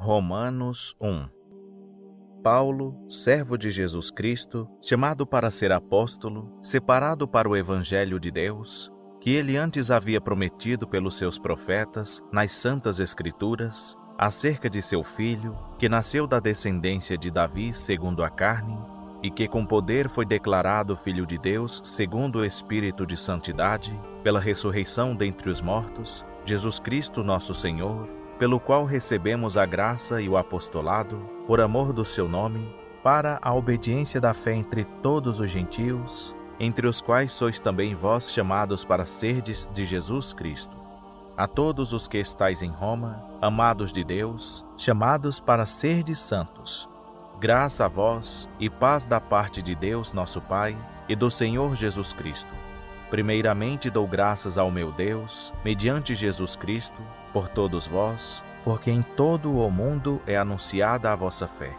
Romanos 1. Paulo, servo de Jesus Cristo, chamado para ser apóstolo, separado para o Evangelho de Deus, que ele antes havia prometido pelos seus profetas nas Santas Escrituras, acerca de seu filho, que nasceu da descendência de Davi segundo a carne, e que com poder foi declarado Filho de Deus segundo o Espírito de Santidade, pela ressurreição dentre os mortos, Jesus Cristo nosso Senhor, pelo qual recebemos a graça e o apostolado, por amor do seu nome, para a obediência da fé entre todos os gentios, entre os quais sois também vós chamados para serdes de Jesus Cristo. A todos os que estáis em Roma, amados de Deus, chamados para serdes santos. Graça a vós e paz da parte de Deus nosso Pai e do Senhor Jesus Cristo. Primeiramente dou graças ao meu Deus, mediante Jesus Cristo, por todos vós, porque em todo o mundo é anunciada a vossa fé.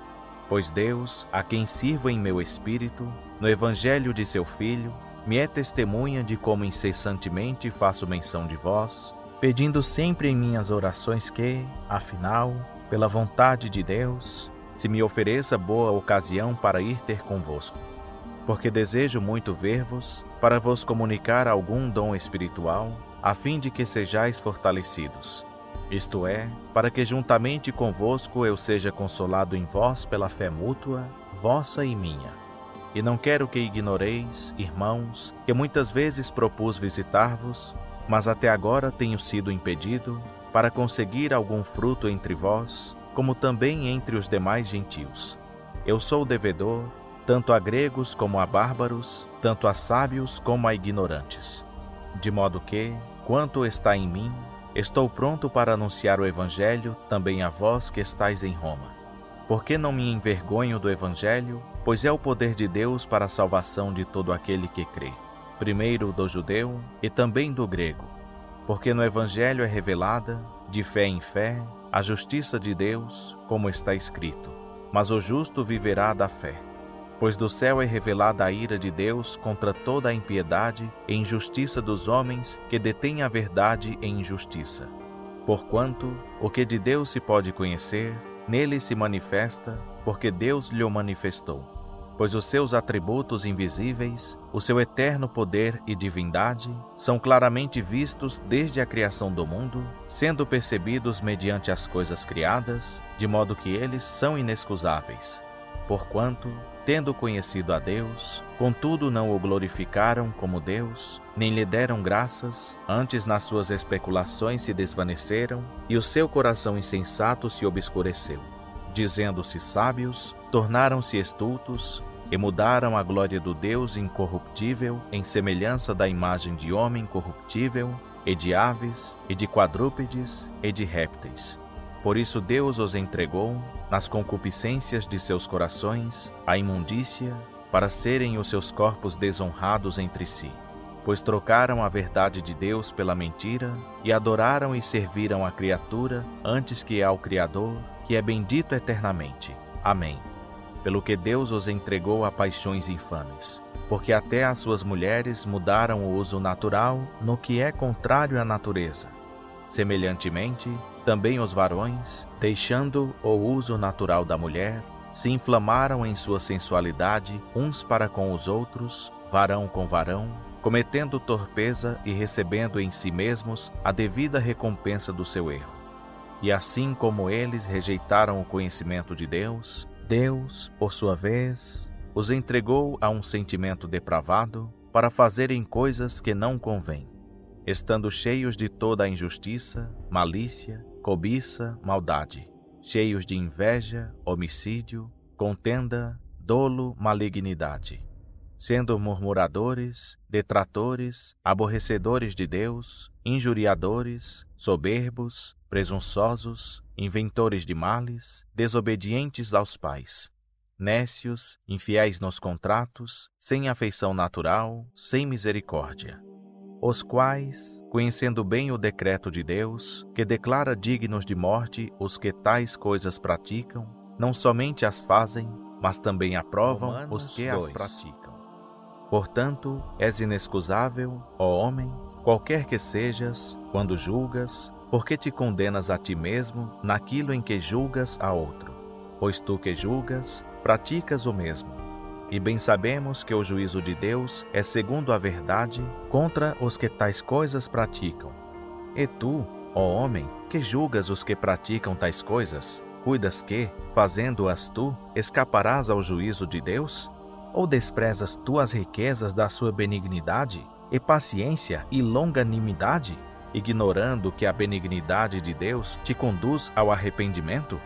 Pois Deus, a quem sirvo em meu espírito, no Evangelho de seu Filho, me é testemunha de como incessantemente faço menção de vós, pedindo sempre em minhas orações que, afinal, pela vontade de Deus, se me ofereça boa ocasião para ir ter convosco. Porque desejo muito ver-vos, para vos comunicar algum dom espiritual, a fim de que sejais fortalecidos. Isto é, para que juntamente convosco eu seja consolado em vós pela fé mútua, vossa e minha. E não quero que ignoreis, irmãos, que muitas vezes propus visitar-vos, mas até agora tenho sido impedido, para conseguir algum fruto entre vós, como também entre os demais gentios. Eu sou devedor, tanto a gregos como a bárbaros, tanto a sábios como a ignorantes. De modo que, quanto está em mim, estou pronto para anunciar o Evangelho também a vós que estáis em Roma. Porque não me envergonho do Evangelho, pois é o poder de Deus para a salvação de todo aquele que crê, primeiro do judeu e também do grego. Porque no Evangelho é revelada, de fé em fé, a justiça de Deus, como está escrito: mas o justo viverá da fé. Pois do céu é revelada a ira de Deus contra toda a impiedade e injustiça dos homens que detêm a verdade em injustiça. Porquanto, o que de Deus se pode conhecer, nele se manifesta, porque Deus lhe o manifestou. Pois os seus atributos invisíveis, o seu eterno poder e divindade, são claramente vistos desde a criação do mundo, sendo percebidos mediante as coisas criadas, de modo que eles são inexcusáveis. Porquanto, tendo conhecido a Deus, contudo não o glorificaram como Deus, nem lhe deram graças, antes nas suas especulações se desvaneceram, e o seu coração insensato se obscureceu. Dizendo-se sábios, tornaram-se estultos, e mudaram a glória do Deus incorruptível em semelhança da imagem de homem corruptível, e de aves, e de quadrúpedes, e de répteis. Por isso Deus os entregou, nas concupiscências de seus corações, à imundícia, para serem os seus corpos desonrados entre si. Pois trocaram a verdade de Deus pela mentira, e adoraram e serviram a criatura antes que ao Criador, que é bendito eternamente. Amém. Pelo que Deus os entregou a paixões infames, porque até as suas mulheres mudaram o uso natural no que é contrário à natureza. Semelhantemente, também os varões, deixando o uso natural da mulher, se inflamaram em sua sensualidade uns para com os outros, varão com varão, cometendo torpeza e recebendo em si mesmos a devida recompensa do seu erro. E assim como eles rejeitaram o conhecimento de Deus, Deus, por sua vez, os entregou a um sentimento depravado para fazerem coisas que não convêm, estando cheios de toda a injustiça, malícia, cobiça, maldade, cheios de inveja, homicídio, contenda, dolo, malignidade, sendo murmuradores, detratores, aborrecedores de Deus, injuriadores, soberbos, presunçosos, inventores de males, desobedientes aos pais, nécios, infiéis nos contratos, sem afeição natural, sem misericórdia. Os quais, conhecendo bem o decreto de Deus, que declara dignos de morte os que tais coisas praticam, não somente as fazem, mas também aprovam os que as praticam. Portanto, és inexcusável, ó homem, qualquer que sejas, quando julgas, Por que te condenas a ti mesmo naquilo em que julgas a outro? Pois tu que julgas, praticas o mesmo. E bem sabemos que o juízo de Deus é segundo a verdade contra os que tais coisas praticam. E tu, ó homem, que julgas os que praticam tais coisas, cuidas que, fazendo-as tu, escaparás ao juízo de Deus? Ou desprezas tu as riquezas da sua benignidade, e paciência e longanimidade, ignorando que a benignidade de Deus te conduz ao arrependimento?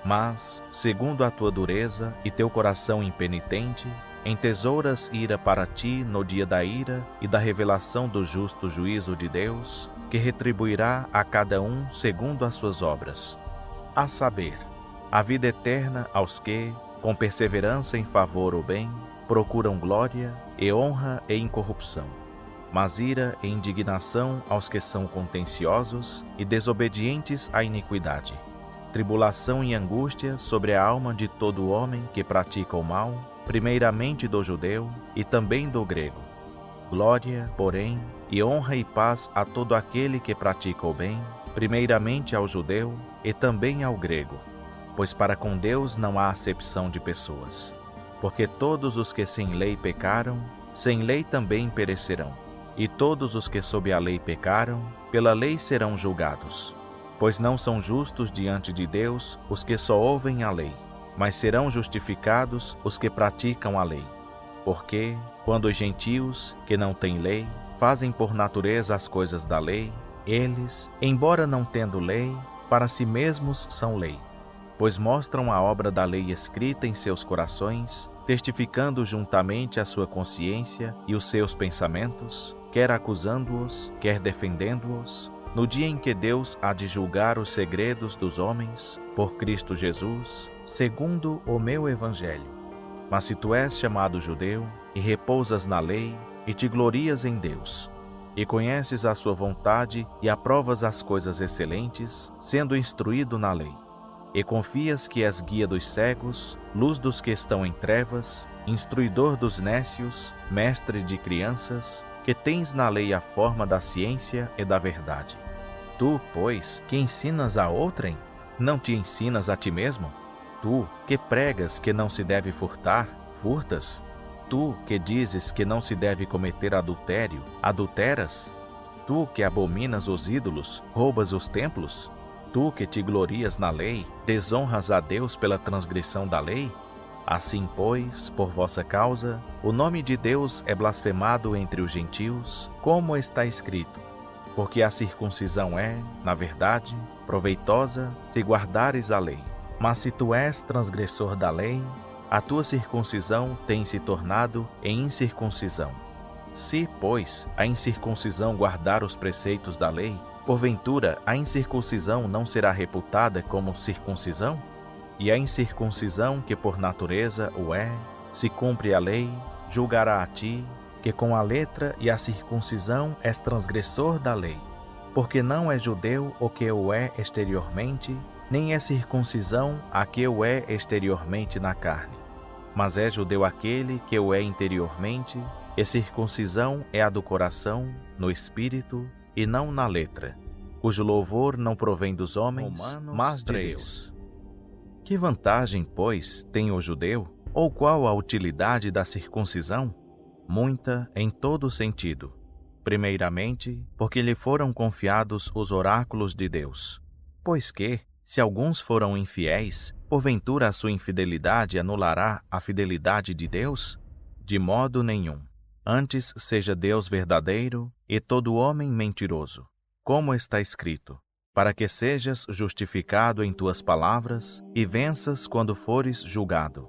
Mas, segundo a tua dureza e teu coração impenitente, entesouras ira para ti no dia da ira e da revelação do justo juízo de Deus, que retribuirá a cada um segundo as suas obras. A saber, a vida eterna aos que, com perseverança em favor ou bem, procuram glória e honra e incorrupção, mas ira e indignação aos que são contenciosos e desobedientes à iniquidade. Tribulação e angústia sobre a alma de todo homem que pratica o mal, primeiramente do judeu e também do grego. Glória, porém, e honra e paz a todo aquele que pratica o bem, primeiramente ao judeu e também ao grego. Pois para com Deus não há acepção de pessoas. Porque todos os que sem lei pecaram, sem lei também perecerão. E todos os que sob a lei pecaram, pela lei serão julgados. Pois não são justos diante de Deus os que só ouvem a lei, mas serão justificados os que praticam a lei. Porque, quando os gentios, que não têm lei, fazem por natureza as coisas da lei, eles, embora não tendo lei, para si mesmos são lei. Pois mostram a obra da lei escrita em seus corações, testificando juntamente a sua consciência e os seus pensamentos, quer acusando-os, quer defendendo-os, no dia em que Deus há de julgar os segredos dos homens, por Cristo Jesus, segundo o meu evangelho. Mas se tu és chamado judeu, e repousas na lei, e te glorias em Deus, e conheces a sua vontade e aprovas as coisas excelentes, sendo instruído na lei, e confias que és guia dos cegos, luz dos que estão em trevas, instruidor dos nécios, mestre de crianças, que tens na lei a forma da ciência e da verdade. Tu, pois, que ensinas a outrem, não te ensinas a ti mesmo? Tu, que pregas que não se deve furtar, furtas? Tu, que dizes que não se deve cometer adultério, adulteras? Tu, que abominas os ídolos, roubas os templos? Tu, que te glorias na lei, desonras a Deus pela transgressão da lei? Assim, pois, por vossa causa, o nome de Deus é blasfemado entre os gentios, como está escrito: porque a circuncisão é, na verdade, proveitosa se guardares a lei. Mas se tu és transgressor da lei, a tua circuncisão tem se tornado em incircuncisão. Se, pois, a incircuncisão guardar os preceitos da lei, porventura a incircuncisão não será reputada como circuncisão? E a incircuncisão, que por natureza o é, se cumpre a lei, julgará a ti, que com a letra e a circuncisão és transgressor da lei. Porque não é judeu o que o é exteriormente, nem é circuncisão a que o é exteriormente na carne. Mas é judeu aquele que o é interiormente, e circuncisão é a do coração, no espírito, e não na letra, cujo louvor não provém dos homens, mas de Deus. Que vantagem, pois, tem o judeu? Ou qual a utilidade da circuncisão? Muita em todo sentido. Primeiramente, porque lhe foram confiados os oráculos de Deus. Pois que, se alguns foram infiéis, porventura a sua infidelidade anulará a fidelidade de Deus? De modo nenhum. Antes seja Deus verdadeiro e todo homem mentiroso. Como está escrito: para que sejas justificado em tuas palavras e venças quando fores julgado.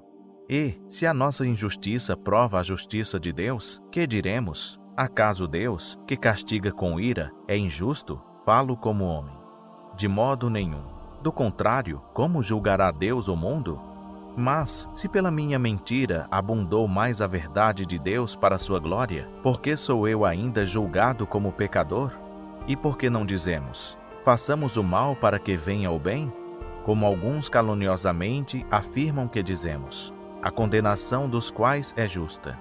E, se a nossa injustiça prova a justiça de Deus, que diremos? Acaso Deus, que castiga com ira, é injusto? Falo como homem. De modo nenhum. Do contrário, como julgará Deus o mundo? Mas, se pela minha mentira abundou mais a verdade de Deus para sua glória, por que sou eu ainda julgado como pecador? E por que não dizemos: façamos o mal para que venha o bem? Como alguns caluniosamente afirmam que dizemos, a condenação dos quais é justa.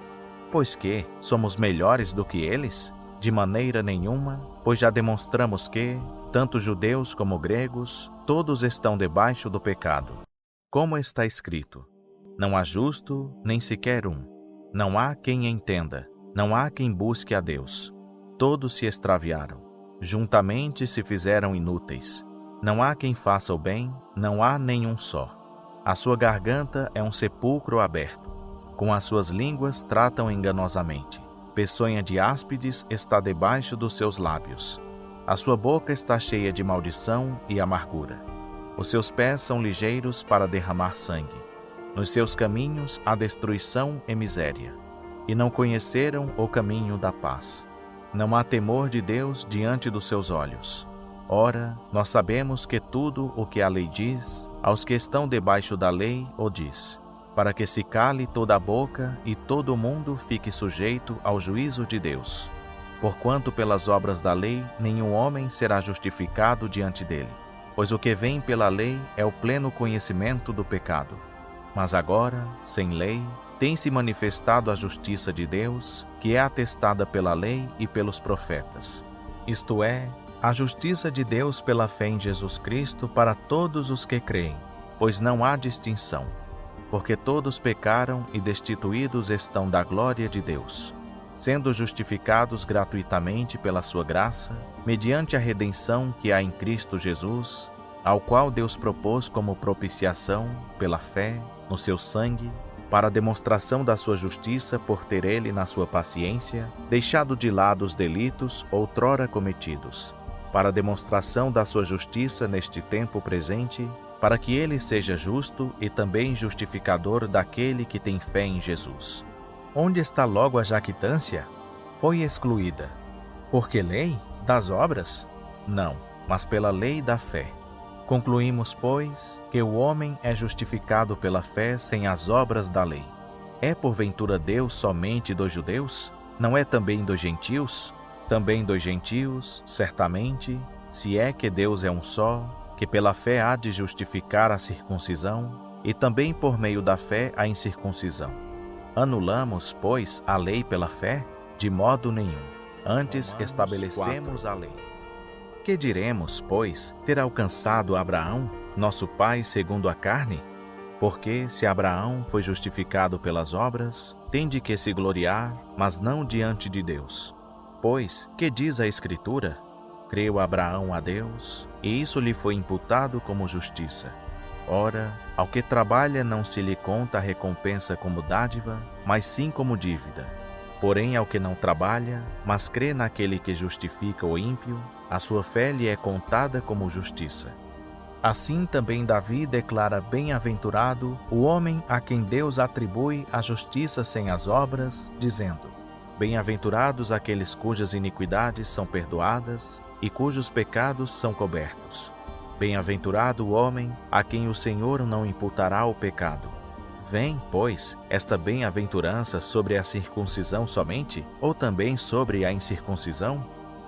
Pois que somos melhores do que eles? De maneira nenhuma, pois já demonstramos que, Tanto judeus como gregos, todos estão debaixo do pecado. Como está escrito: não há justo, nem sequer um. Não há quem entenda, não há quem busque a Deus. Todos se extraviaram, juntamente se fizeram inúteis. Não há quem faça o bem, não há nenhum só. A sua garganta é um sepulcro aberto. Com as suas línguas tratam enganosamente. Peçonha de áspides está debaixo dos seus lábios. A sua boca está cheia de maldição e amargura. Os seus pés são ligeiros para derramar sangue. Nos seus caminhos há destruição e miséria. E não conheceram o caminho da paz. Não há temor de Deus diante dos seus olhos. Ora, nós sabemos que tudo o que a lei diz, aos que estão debaixo da lei o diz, para que se cale toda a boca e todo o mundo fique sujeito ao juízo de Deus. Porquanto pelas obras da lei nenhum homem será justificado diante dele, pois o que vem pela lei é o pleno conhecimento do pecado. Mas agora, sem lei, tem-se manifestado a justiça de Deus, que é atestada pela lei e pelos profetas. Isto é, a justiça de Deus pela fé em Jesus Cristo para todos os que creem, pois não há distinção, porque todos pecaram e destituídos estão da glória de Deus, sendo justificados gratuitamente pela sua graça, mediante a redenção que há em Cristo Jesus, ao qual Deus propôs como propiciação, pela fé, no seu sangue, para a demonstração da sua justiça por ter ele, na sua paciência, deixado de lado os delitos outrora cometidos, para a demonstração da sua justiça neste tempo presente, para que ele seja justo e também justificador daquele que tem fé em Jesus. Onde está logo a jactância? Foi excluída. Por que lei? Das obras? Não, mas pela lei da fé. Concluímos, pois, que o homem é justificado pela fé sem as obras da lei. É porventura Deus somente dos judeus? Não é também dos gentios? Também dos gentios, certamente, se é que Deus é um só, que pela fé há de justificar a circuncisão, e também por meio da fé a incircuncisão. Anulamos, pois, a lei pela fé? De modo nenhum. Antes estabelecemos a lei. Que diremos, pois, ter alcançado Abraão, nosso pai segundo a carne? Porque, se Abraão foi justificado pelas obras, tem de que se gloriar, mas não diante de Deus. Pois, que diz a Escritura? Creu Abraão a Deus, e isso lhe foi imputado como justiça. Ora, ao que trabalha não se lhe conta a recompensa como dádiva, mas sim como dívida. Porém, ao que não trabalha, mas crê naquele que justifica o ímpio, a sua fé lhe é contada como justiça. Assim também Davi declara bem-aventurado o homem a quem Deus atribui a justiça sem as obras, dizendo: bem-aventurados aqueles cujas iniquidades são perdoadas e cujos pecados são cobertos. Bem-aventurado o homem a quem o Senhor não imputará o pecado. Vem, pois, esta bem-aventurança sobre a circuncisão somente, ou também sobre a incircuncisão?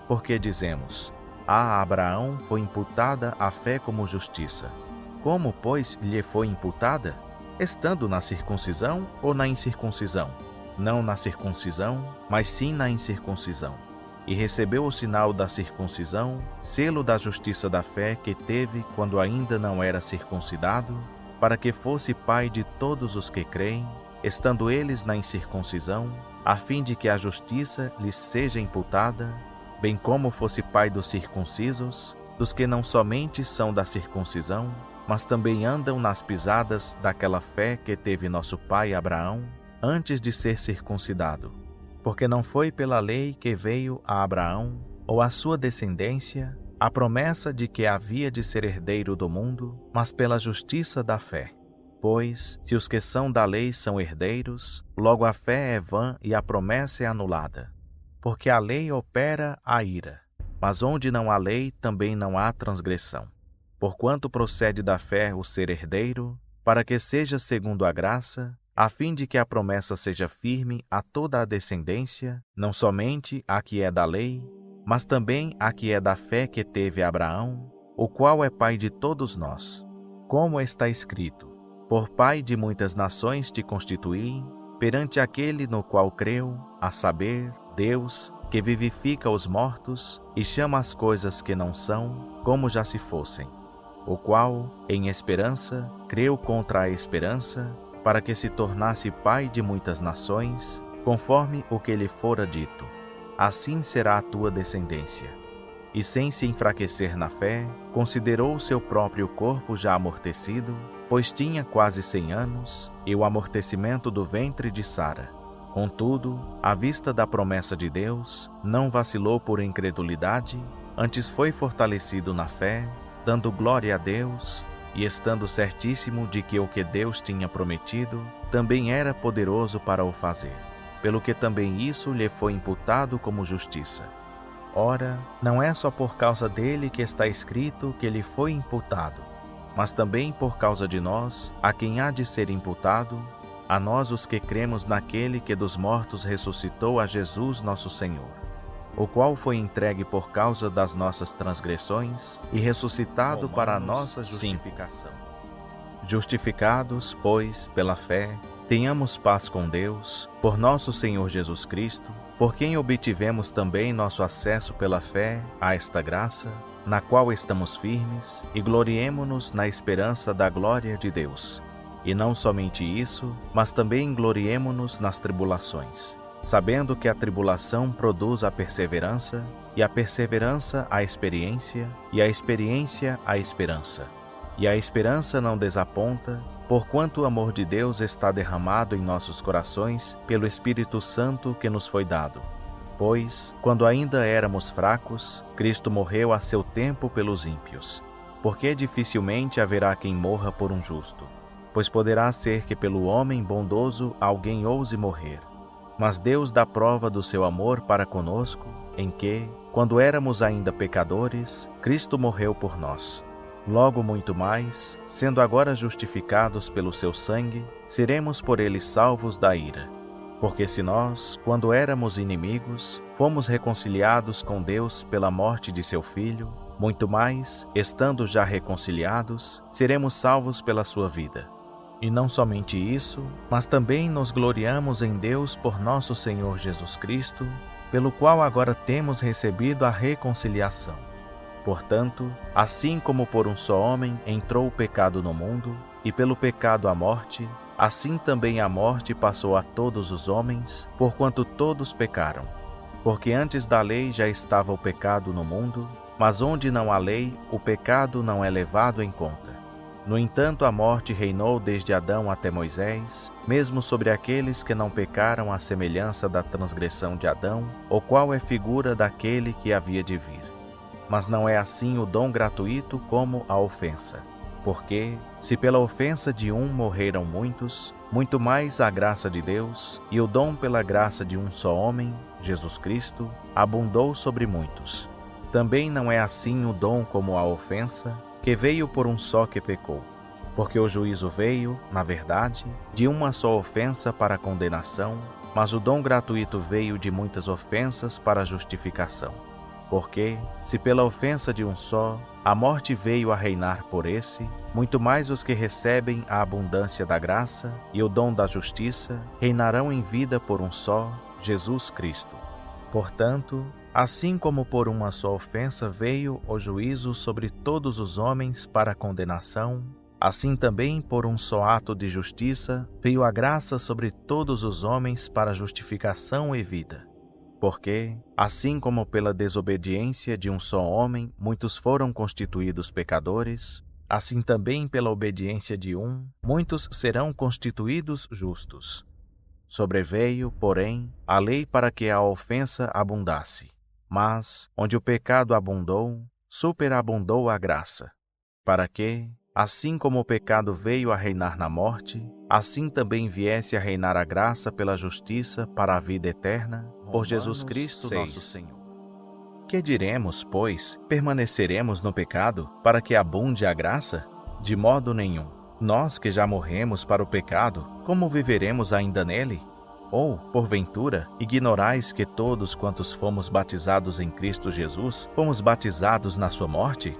Porque dizemos: a Abraão foi imputada a fé como justiça. Como, pois, lhe foi imputada? Estando na circuncisão ou na incircuncisão? Não na circuncisão, mas sim na incircuncisão. E recebeu o sinal da circuncisão, selo da justiça da fé que teve quando ainda não era circuncidado, para que fosse pai de todos os que creem, estando eles na incircuncisão, a fim de que a justiça lhes seja imputada, bem como fosse pai dos circuncisos, dos que não somente são da circuncisão, mas também andam nas pisadas daquela fé que teve nosso pai Abraão, antes de ser circuncidado. Porque não foi pela lei que veio a Abraão, ou a sua descendência, a promessa de que havia de ser herdeiro do mundo, mas pela justiça da fé. Pois, se os que são da lei são herdeiros, logo a fé é vã e a promessa é anulada. Porque a lei opera a ira, mas onde não há lei também não há transgressão. Porquanto procede da fé o ser herdeiro, para que seja segundo a graça, a fim de que a promessa seja firme a toda a descendência, não somente a que é da lei, mas também a que é da fé que teve Abraão, o qual é pai de todos nós. Como está escrito: por pai de muitas nações te constituí, perante aquele no qual creu, a saber, Deus, que vivifica os mortos e chama as coisas que não são, como já se fossem, o qual, em esperança, creu contra a esperança, para que se tornasse pai de muitas nações, conforme o que lhe fora dito. Assim será a tua descendência. E sem se enfraquecer na fé, considerou o seu próprio corpo já amortecido, pois tinha quase 100 anos, e o amortecimento do ventre de Sara. Contudo, à vista da promessa de Deus, não vacilou por incredulidade, antes foi fortalecido na fé, dando glória a Deus, e estando certíssimo de que o que Deus tinha prometido também era poderoso para o fazer, pelo que também isso lhe foi imputado como justiça. Ora, não é só por causa dele que está escrito que lhe foi imputado, mas também por causa de nós, a quem há de ser imputado, a nós os que cremos naquele que dos mortos ressuscitou a Jesus nosso Senhor, o qual foi entregue por causa das nossas transgressões e ressuscitado para a nossa justificação. Justificados, pois, pela fé, tenhamos paz com Deus, por nosso Senhor Jesus Cristo, por quem obtivemos também nosso acesso pela fé a esta graça, na qual estamos firmes, e gloriemo-nos na esperança da glória de Deus. E não somente isso, mas também gloriemo-nos nas tribulações, sabendo que a tribulação produz a perseverança, e a perseverança a experiência, e a experiência a esperança. E a esperança não desaponta, porquanto o amor de Deus está derramado em nossos corações pelo Espírito Santo que nos foi dado. Pois, quando ainda éramos fracos, Cristo morreu a seu tempo pelos ímpios, porque dificilmente haverá quem morra por um justo. Pois poderá ser que pelo homem bondoso alguém ouse morrer. Mas Deus dá prova do seu amor para conosco, em que, quando éramos ainda pecadores, Cristo morreu por nós. Logo muito mais, sendo agora justificados pelo seu sangue, seremos por ele salvos da ira. Porque se nós, quando éramos inimigos, fomos reconciliados com Deus pela morte de seu Filho, muito mais, estando já reconciliados, seremos salvos pela sua vida. E não somente isso, mas também nos gloriamos em Deus por nosso Senhor Jesus Cristo, pelo qual agora temos recebido a reconciliação. Portanto, assim como por um só homem entrou o pecado no mundo, e pelo pecado a morte, assim também a morte passou a todos os homens, porquanto todos pecaram. Porque antes da lei já estava o pecado no mundo, mas onde não há lei, o pecado não é levado em conta. No entanto, a morte reinou desde Adão até Moisés, mesmo sobre aqueles que não pecaram à semelhança da transgressão de Adão, o qual é figura daquele que havia de vir. Mas não é assim o dom gratuito como a ofensa. Porque, se pela ofensa de um morreram muitos, muito mais a graça de Deus, e o dom pela graça de um só homem, Jesus Cristo, abundou sobre muitos. Também não é assim o dom como a ofensa, que veio por um só que pecou. Porque o juízo veio, na verdade, de uma só ofensa para a condenação, mas o dom gratuito veio de muitas ofensas para a justificação. Porque, se pela ofensa de um só, a morte veio a reinar por esse, muito mais os que recebem a abundância da graça e o dom da justiça reinarão em vida por um só, Jesus Cristo. Portanto, assim como por uma só ofensa veio o juízo sobre todos os homens para a condenação, assim também por um só ato de justiça veio a graça sobre todos os homens para a justificação e vida. Porque, assim como pela desobediência de um só homem muitos foram constituídos pecadores, assim também pela obediência de um, muitos serão constituídos justos. Sobreveio, porém, a lei para que a ofensa abundasse. Mas, onde o pecado abundou, superabundou a graça, para que, assim como o pecado veio a reinar na morte, assim também viesse a reinar a graça pela justiça para a vida eterna, por Jesus Cristo nosso Senhor. Que diremos, pois, permaneceremos no pecado para que abunde a graça? De modo nenhum. Nós que já morremos para o pecado, como viveremos ainda nele? Ou, porventura, ignorais que todos quantos fomos batizados em Cristo Jesus, fomos batizados na sua morte?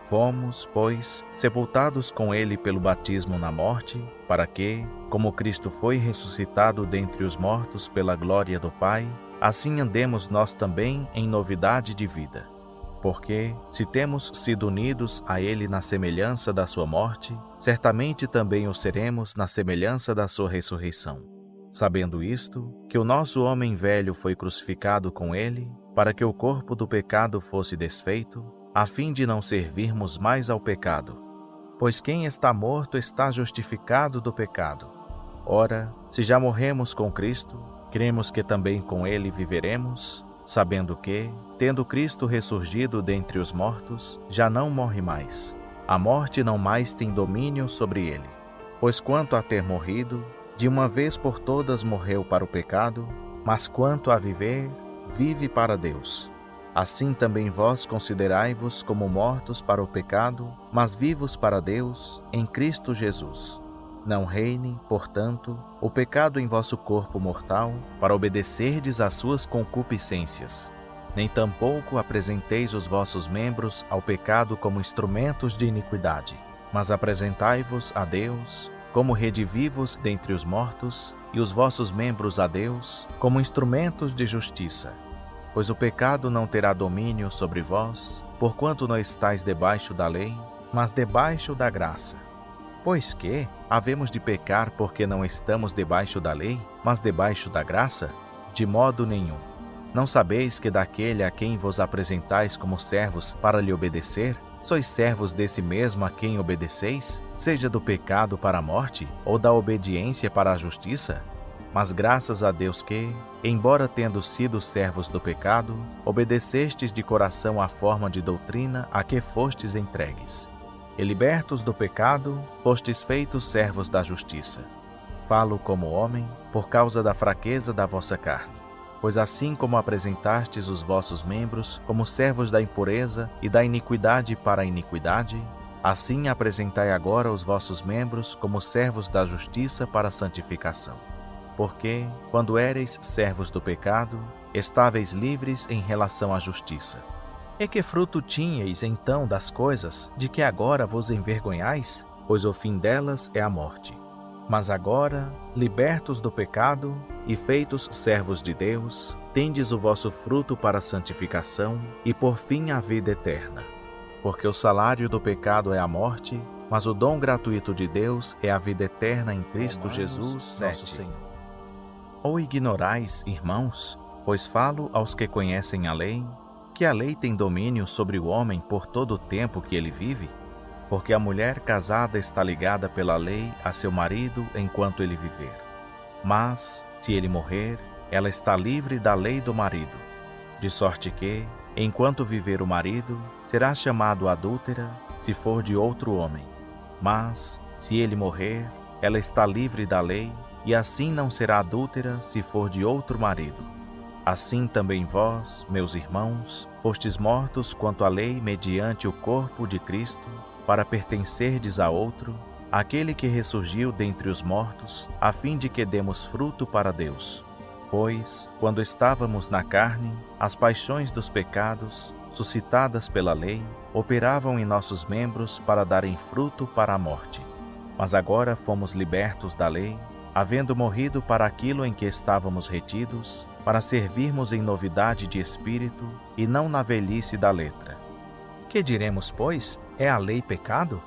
Fomos, pois, sepultados com ele pelo batismo na morte, para que, como Cristo foi ressuscitado dentre os mortos pela glória do Pai, assim andemos nós também em novidade de vida. Porque, se temos sido unidos a Ele na semelhança da sua morte, certamente também o seremos na semelhança da sua ressurreição. Sabendo isto, que o nosso homem velho foi crucificado com Ele, para que o corpo do pecado fosse desfeito, a fim de não servirmos mais ao pecado. Pois quem está morto está justificado do pecado. Ora, se já morremos com Cristo, cremos que também com Ele viveremos, sabendo que, tendo Cristo ressurgido dentre os mortos, já não morre mais. A morte não mais tem domínio sobre ele. Pois quanto a ter morrido, de uma vez por todas morreu para o pecado, mas quanto a viver, vive para Deus. Assim também vós considerai-vos como mortos para o pecado, mas vivos para Deus, em Cristo Jesus. Não reine, portanto, o pecado em vosso corpo mortal, para obedecerdes às suas concupiscências. Nem tampouco apresenteis os vossos membros ao pecado como instrumentos de iniquidade, mas apresentai-vos a Deus como redivivos dentre os mortos, e os vossos membros a Deus como instrumentos de justiça. Pois o pecado não terá domínio sobre vós, porquanto não estáis debaixo da lei, mas debaixo da graça. Pois que, havemos de pecar porque não estamos debaixo da lei, mas debaixo da graça? De modo nenhum. Não sabeis que daquele a quem vos apresentais como servos para lhe obedecer, sois servos desse mesmo a quem obedeceis, seja do pecado para a morte, ou da obediência para a justiça? Mas graças a Deus que, embora tendo sido servos do pecado, obedecestes de coração à forma de doutrina a que fostes entregues. E libertos do pecado, fostes feitos servos da justiça. Falo como homem, por causa da fraqueza da vossa carne. Pois assim como apresentastes os vossos membros como servos da impureza e da iniquidade para a iniquidade, assim apresentai agora os vossos membros como servos da justiça para a santificação. Porque, quando éreis servos do pecado, estáveis livres em relação à justiça. E que fruto tinhais então das coisas de que agora vos envergonhais? Pois o fim delas é a morte. Mas agora, libertos do pecado e feitos servos de Deus, tendes o vosso fruto para a santificação e por fim a vida eterna. Porque o salário do pecado é a morte, mas o dom gratuito de Deus é a vida eterna em Cristo Jesus, nosso Senhor. Ou ignorais, irmãos, pois falo aos que conhecem a lei, que a lei tem domínio sobre o homem por todo o tempo que ele vive? Porque a mulher casada está ligada pela lei a seu marido enquanto ele viver. Mas, se ele morrer, ela está livre da lei do marido. De sorte que, enquanto viver o marido, será chamado adúltera se for de outro homem. Mas, se ele morrer, ela está livre da lei, e assim não será adúltera se for de outro marido. Assim também vós, meus irmãos, fostes mortos quanto à lei mediante o corpo de Cristo, para pertencerdes a outro, aquele que ressurgiu dentre os mortos, a fim de que demos fruto para Deus. Pois, quando estávamos na carne, as paixões dos pecados, suscitadas pela lei, operavam em nossos membros para darem fruto para a morte. Mas agora fomos libertos da lei, havendo morrido para aquilo em que estávamos retidos, para servirmos em novidade de espírito e não na velhice da letra. Que diremos, pois? É a lei pecado?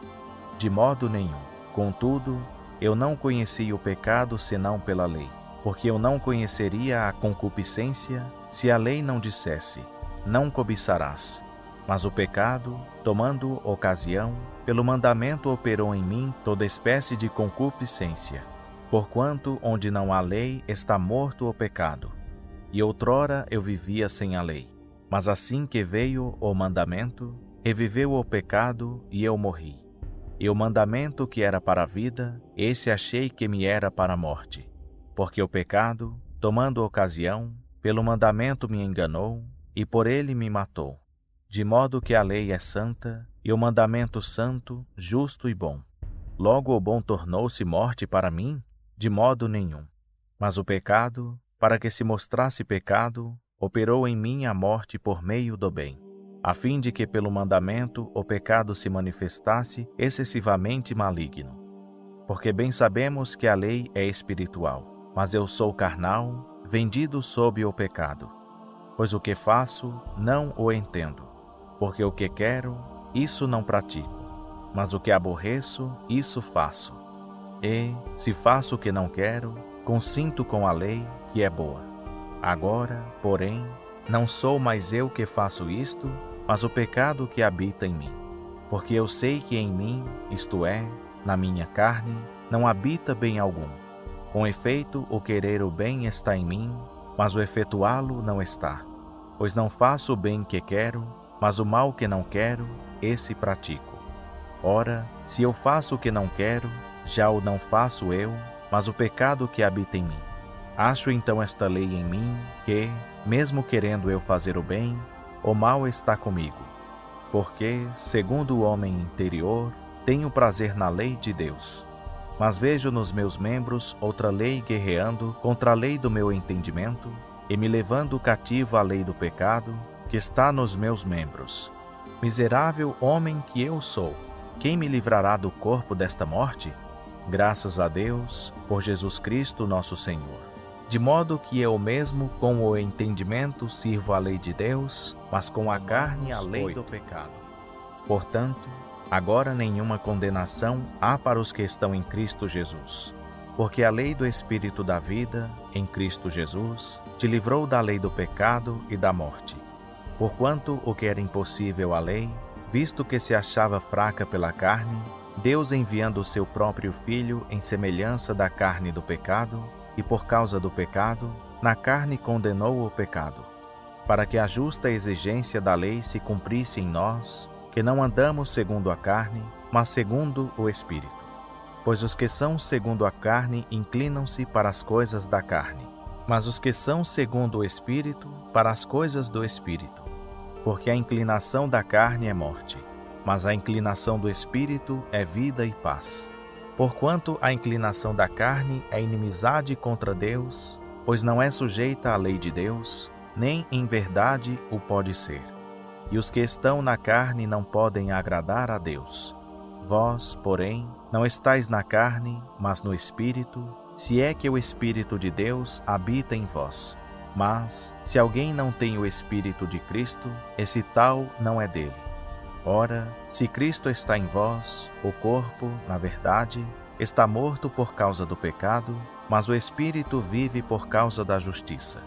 De modo nenhum. Contudo, eu não conheci o pecado senão pela lei, porque eu não conheceria a concupiscência se a lei não dissesse, não cobiçarás. Mas o pecado, tomando ocasião, pelo mandamento operou em mim toda espécie de concupiscência. Porquanto onde não há lei está morto o pecado. E outrora eu vivia sem a lei. Mas assim que veio o mandamento, reviveu o pecado e eu morri. E o mandamento que era para a vida, esse achei que me era para a morte. Porque o pecado, tomando ocasião, pelo mandamento me enganou, e por ele me matou. De modo que a lei é santa, e o mandamento santo, justo e bom. Logo o bom tornou-se morte para mim? De modo nenhum. Mas o pecado, para que se mostrasse pecado, operou em mim a morte por meio do bem, a fim de que pelo mandamento o pecado se manifestasse excessivamente maligno. Porque bem sabemos que a lei é espiritual, mas eu sou carnal, vendido sob o pecado. Pois o que faço, não o entendo. Porque o que quero, isso não pratico. Mas o que aborreço, isso faço. E, se faço o que não quero, consinto com a lei, que é boa. Agora, porém, não sou mais eu que faço isto, mas o pecado que habita em mim. Porque eu sei que em mim, isto é, na minha carne, não habita bem algum. Com efeito, o querer o bem está em mim, mas o efetuá-lo não está. Pois não faço o bem que quero, mas o mal que não quero, esse pratico. Ora, se eu faço o que não quero, já o não faço eu, mas o pecado que habita em mim. Acho então esta lei em mim, que, mesmo querendo eu fazer o bem, o mal está comigo. Porque, segundo o homem interior, tenho prazer na lei de Deus. Mas vejo nos meus membros outra lei guerreando contra a lei do meu entendimento e me levando cativo à lei do pecado que está nos meus membros. Miserável homem que eu sou, quem me livrará do corpo desta morte? Graças a Deus, por Jesus Cristo nosso Senhor. De modo que eu mesmo, com o entendimento, sirvo a lei de Deus, mas com a carne a lei do pecado. Portanto, agora nenhuma condenação há para os que estão em Cristo Jesus. Porque a lei do Espírito da vida, em Cristo Jesus, te livrou da lei do pecado e da morte. Porquanto o que era impossível à lei, visto que se achava fraca pela carne, Deus enviando o seu próprio Filho em semelhança da carne do pecado, e por causa do pecado, na carne condenou o pecado, para que a justa exigência da lei se cumprisse em nós, que não andamos segundo a carne, mas segundo o Espírito. Pois os que são segundo a carne inclinam-se para as coisas da carne, mas os que são segundo o Espírito, para as coisas do Espírito. Porque a inclinação da carne é morte, mas a inclinação do Espírito é vida e paz. Porquanto a inclinação da carne é inimizade contra Deus, pois não é sujeita à lei de Deus, nem em verdade o pode ser. E os que estão na carne não podem agradar a Deus. Vós, porém, não estáis na carne, mas no Espírito, se é que o Espírito de Deus habita em vós. Mas, se alguém não tem o Espírito de Cristo, esse tal não é dele. Ora, se Cristo está em vós, o corpo, na verdade, está morto por causa do pecado, mas o Espírito vive por causa da justiça.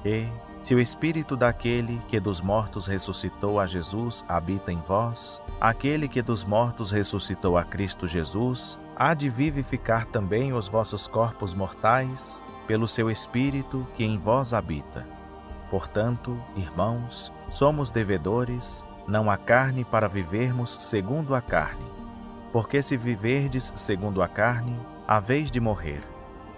E, se o Espírito daquele que dos mortos ressuscitou a Jesus habita em vós, aquele que dos mortos ressuscitou a Cristo Jesus, há de vivificar também os vossos corpos mortais, pelo seu Espírito que em vós habita. Portanto, irmãos, somos devedores, não à carne para vivermos segundo a carne. Porque se viverdes segundo a carne, haveis de morrer.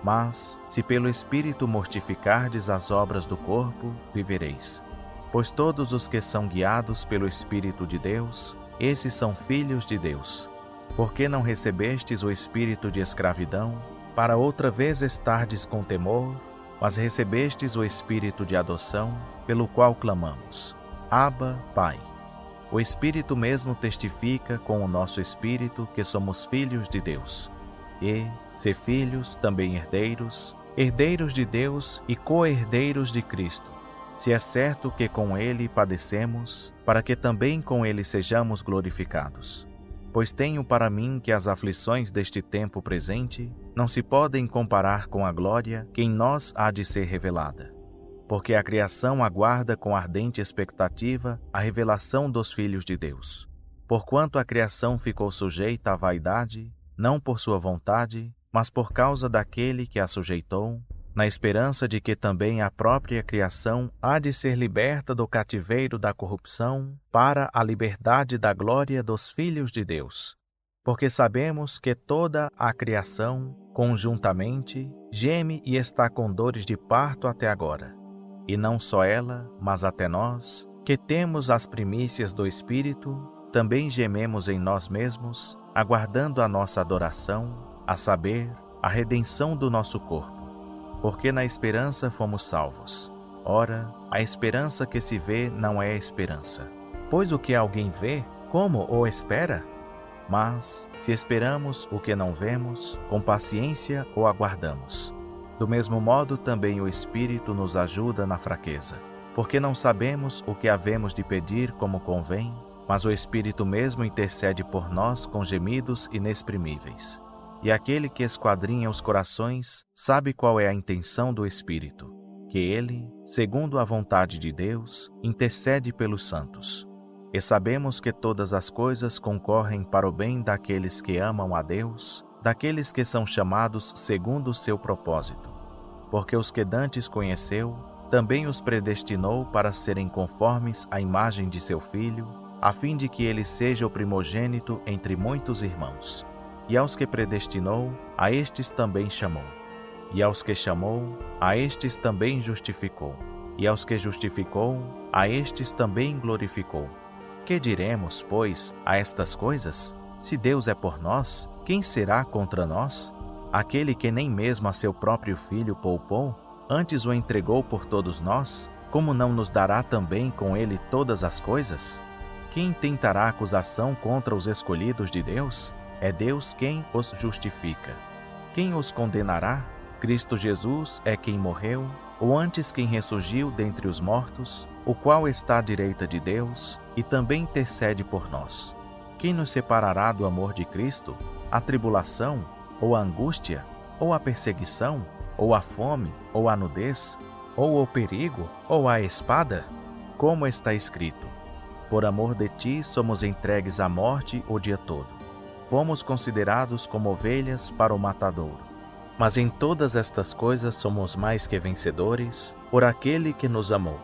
Mas, se pelo Espírito mortificardes as obras do corpo, vivereis. Pois todos os que são guiados pelo Espírito de Deus, esses são filhos de Deus. Porque não recebestes o espírito de escravidão, para outra vez estardes com temor, mas recebestes o Espírito de adoção, pelo qual clamamos: Abba, Pai. O Espírito mesmo testifica com o nosso espírito que somos filhos de Deus. E, se filhos, também herdeiros, herdeiros de Deus e co-herdeiros de Cristo, se é certo que com Ele padecemos, para que também com Ele sejamos glorificados. Pois tenho para mim que as aflições deste tempo presente não se podem comparar com a glória que em nós há de ser revelada. Porque a criação aguarda com ardente expectativa a revelação dos filhos de Deus. Porquanto a criação ficou sujeita à vaidade, não por sua vontade, mas por causa daquele que a sujeitou, na esperança de que também a própria criação há de ser liberta do cativeiro da corrupção para a liberdade da glória dos filhos de Deus. Porque sabemos que toda a criação, conjuntamente, geme e está com dores de parto até agora. E não só ela, mas até nós, que temos as primícias do Espírito, também gememos em nós mesmos, aguardando a nossa adoração, a saber, a redenção do nosso corpo. Porque na esperança fomos salvos. Ora, a esperança que se vê não é esperança. Pois o que alguém vê, como o espera? Mas, se esperamos o que não vemos, com paciência o aguardamos. Do mesmo modo, também o Espírito nos ajuda na fraqueza, porque não sabemos o que havemos de pedir como convém, mas o Espírito mesmo intercede por nós com gemidos inexprimíveis. E aquele que esquadrinha os corações sabe qual é a intenção do Espírito, que ele, segundo a vontade de Deus, intercede pelos santos. E sabemos que todas as coisas concorrem para o bem daqueles que amam a Deus, daqueles que são chamados segundo o seu propósito. Porque os que dantes conheceu, também os predestinou para serem conformes à imagem de seu Filho, a fim de que ele seja o primogênito entre muitos irmãos. E aos que predestinou, a estes também chamou. E aos que chamou, a estes também justificou. E aos que justificou, a estes também glorificou. Que diremos, pois, a estas coisas? Se Deus é por nós, quem será contra nós? Aquele que nem mesmo a seu próprio Filho poupou, antes o entregou por todos nós, como não nos dará também com ele todas as coisas? Quem tentará acusação contra os escolhidos de Deus? É Deus quem os justifica. Quem os condenará? Cristo Jesus é quem morreu, ou antes quem ressurgiu dentre os mortos, o qual está à direita de Deus e também intercede por nós. Quem nos separará do amor de Cristo? A tribulação, ou a angústia, ou a perseguição, ou a fome, ou a nudez, ou o perigo, ou a espada? Como está escrito: por amor de ti somos entregues à morte o dia todo. Fomos considerados como ovelhas para o matadouro. Mas em todas estas coisas somos mais que vencedores por aquele que nos amou.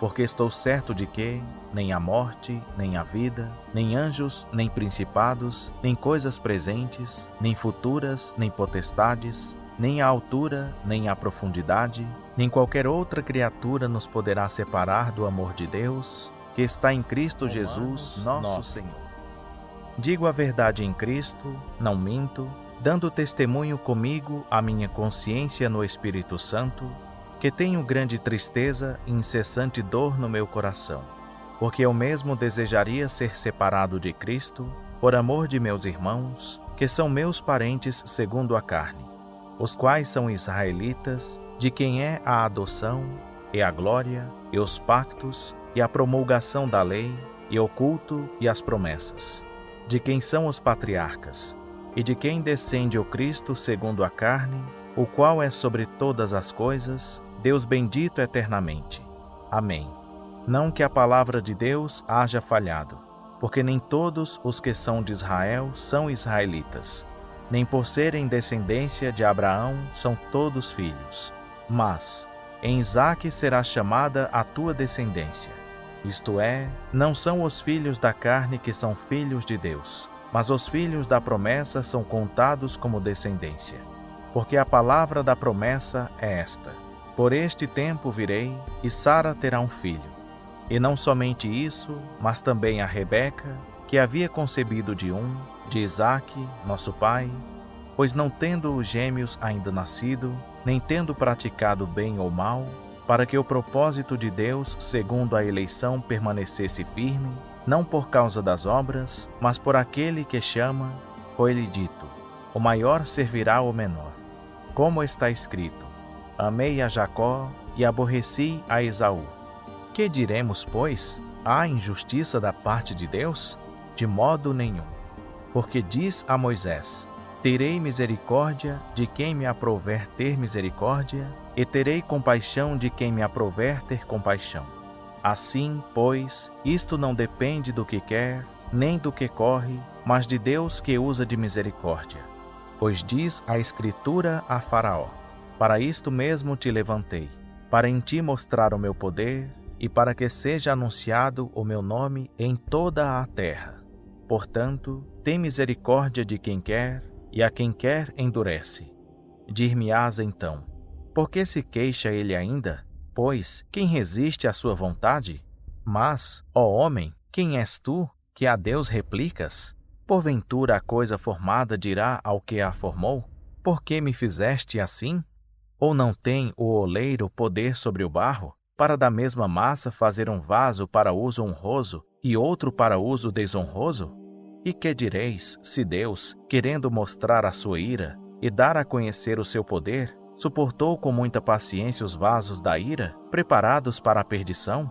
Porque estou certo de que nem a morte, nem a vida, nem anjos, nem principados, nem coisas presentes, nem futuras, nem potestades, nem a altura, nem a profundidade, nem qualquer outra criatura nos poderá separar do amor de Deus, que está em Cristo Jesus, nosso Senhor. Digo a verdade em Cristo, não minto, dando testemunho comigo a minha consciência no Espírito Santo, que tenho grande tristeza e incessante dor no meu coração, porque eu mesmo desejaria ser separado de Cristo, por amor de meus irmãos, que são meus parentes segundo a carne, os quais são israelitas, de quem é a adoção, e a glória, e os pactos, e a promulgação da lei, e o culto e as promessas, de quem são os patriarcas, e de quem descende o Cristo segundo a carne, o qual é sobre todas as coisas, Deus bendito eternamente. Amém. Não que a palavra de Deus haja falhado, porque nem todos os que são de Israel são israelitas, nem por serem descendência de Abraão são todos filhos. Mas em Isaque será chamada a tua descendência. Isto é, não são os filhos da carne que são filhos de Deus, mas os filhos da promessa são contados como descendência. Porque a palavra da promessa é esta: por este tempo virei, e Sara terá um filho. E não somente isso, mas também a Rebeca, que havia concebido de Isaque, nosso pai, pois não tendo os gêmeos ainda nascido, nem tendo praticado bem ou mal, para que o propósito de Deus, segundo a eleição, permanecesse firme, não por causa das obras, mas por aquele que chama, foi-lhe dito: o maior servirá ao menor. Como está escrito: amei a Jacó e aborreci a Esaú. Que diremos, pois? Há injustiça da parte de Deus? De modo nenhum. Porque diz a Moisés: terei misericórdia de quem me aprouver ter misericórdia, e terei compaixão de quem me aprouver ter compaixão. Assim, pois, isto não depende do que quer, nem do que corre, mas de Deus que usa de misericórdia. Pois diz a Escritura a Faraó: para isto mesmo te levantei, para em ti mostrar o meu poder, e para que seja anunciado o meu nome em toda a terra. Portanto, tem misericórdia de quem quer, e a quem quer endurece. Dir-me-ás então: por que se queixa ele ainda? Pois, quem resiste à sua vontade? Mas, ó homem, quem és tu, que a Deus replicas? Porventura a coisa formada dirá ao que a formou: por que me fizeste assim? Ou não tem o oleiro poder sobre o barro, para da mesma massa fazer um vaso para uso honroso e outro para uso desonroso? E que direis, se Deus, querendo mostrar a sua ira e dar a conhecer o seu poder, suportou com muita paciência os vasos da ira, preparados para a perdição,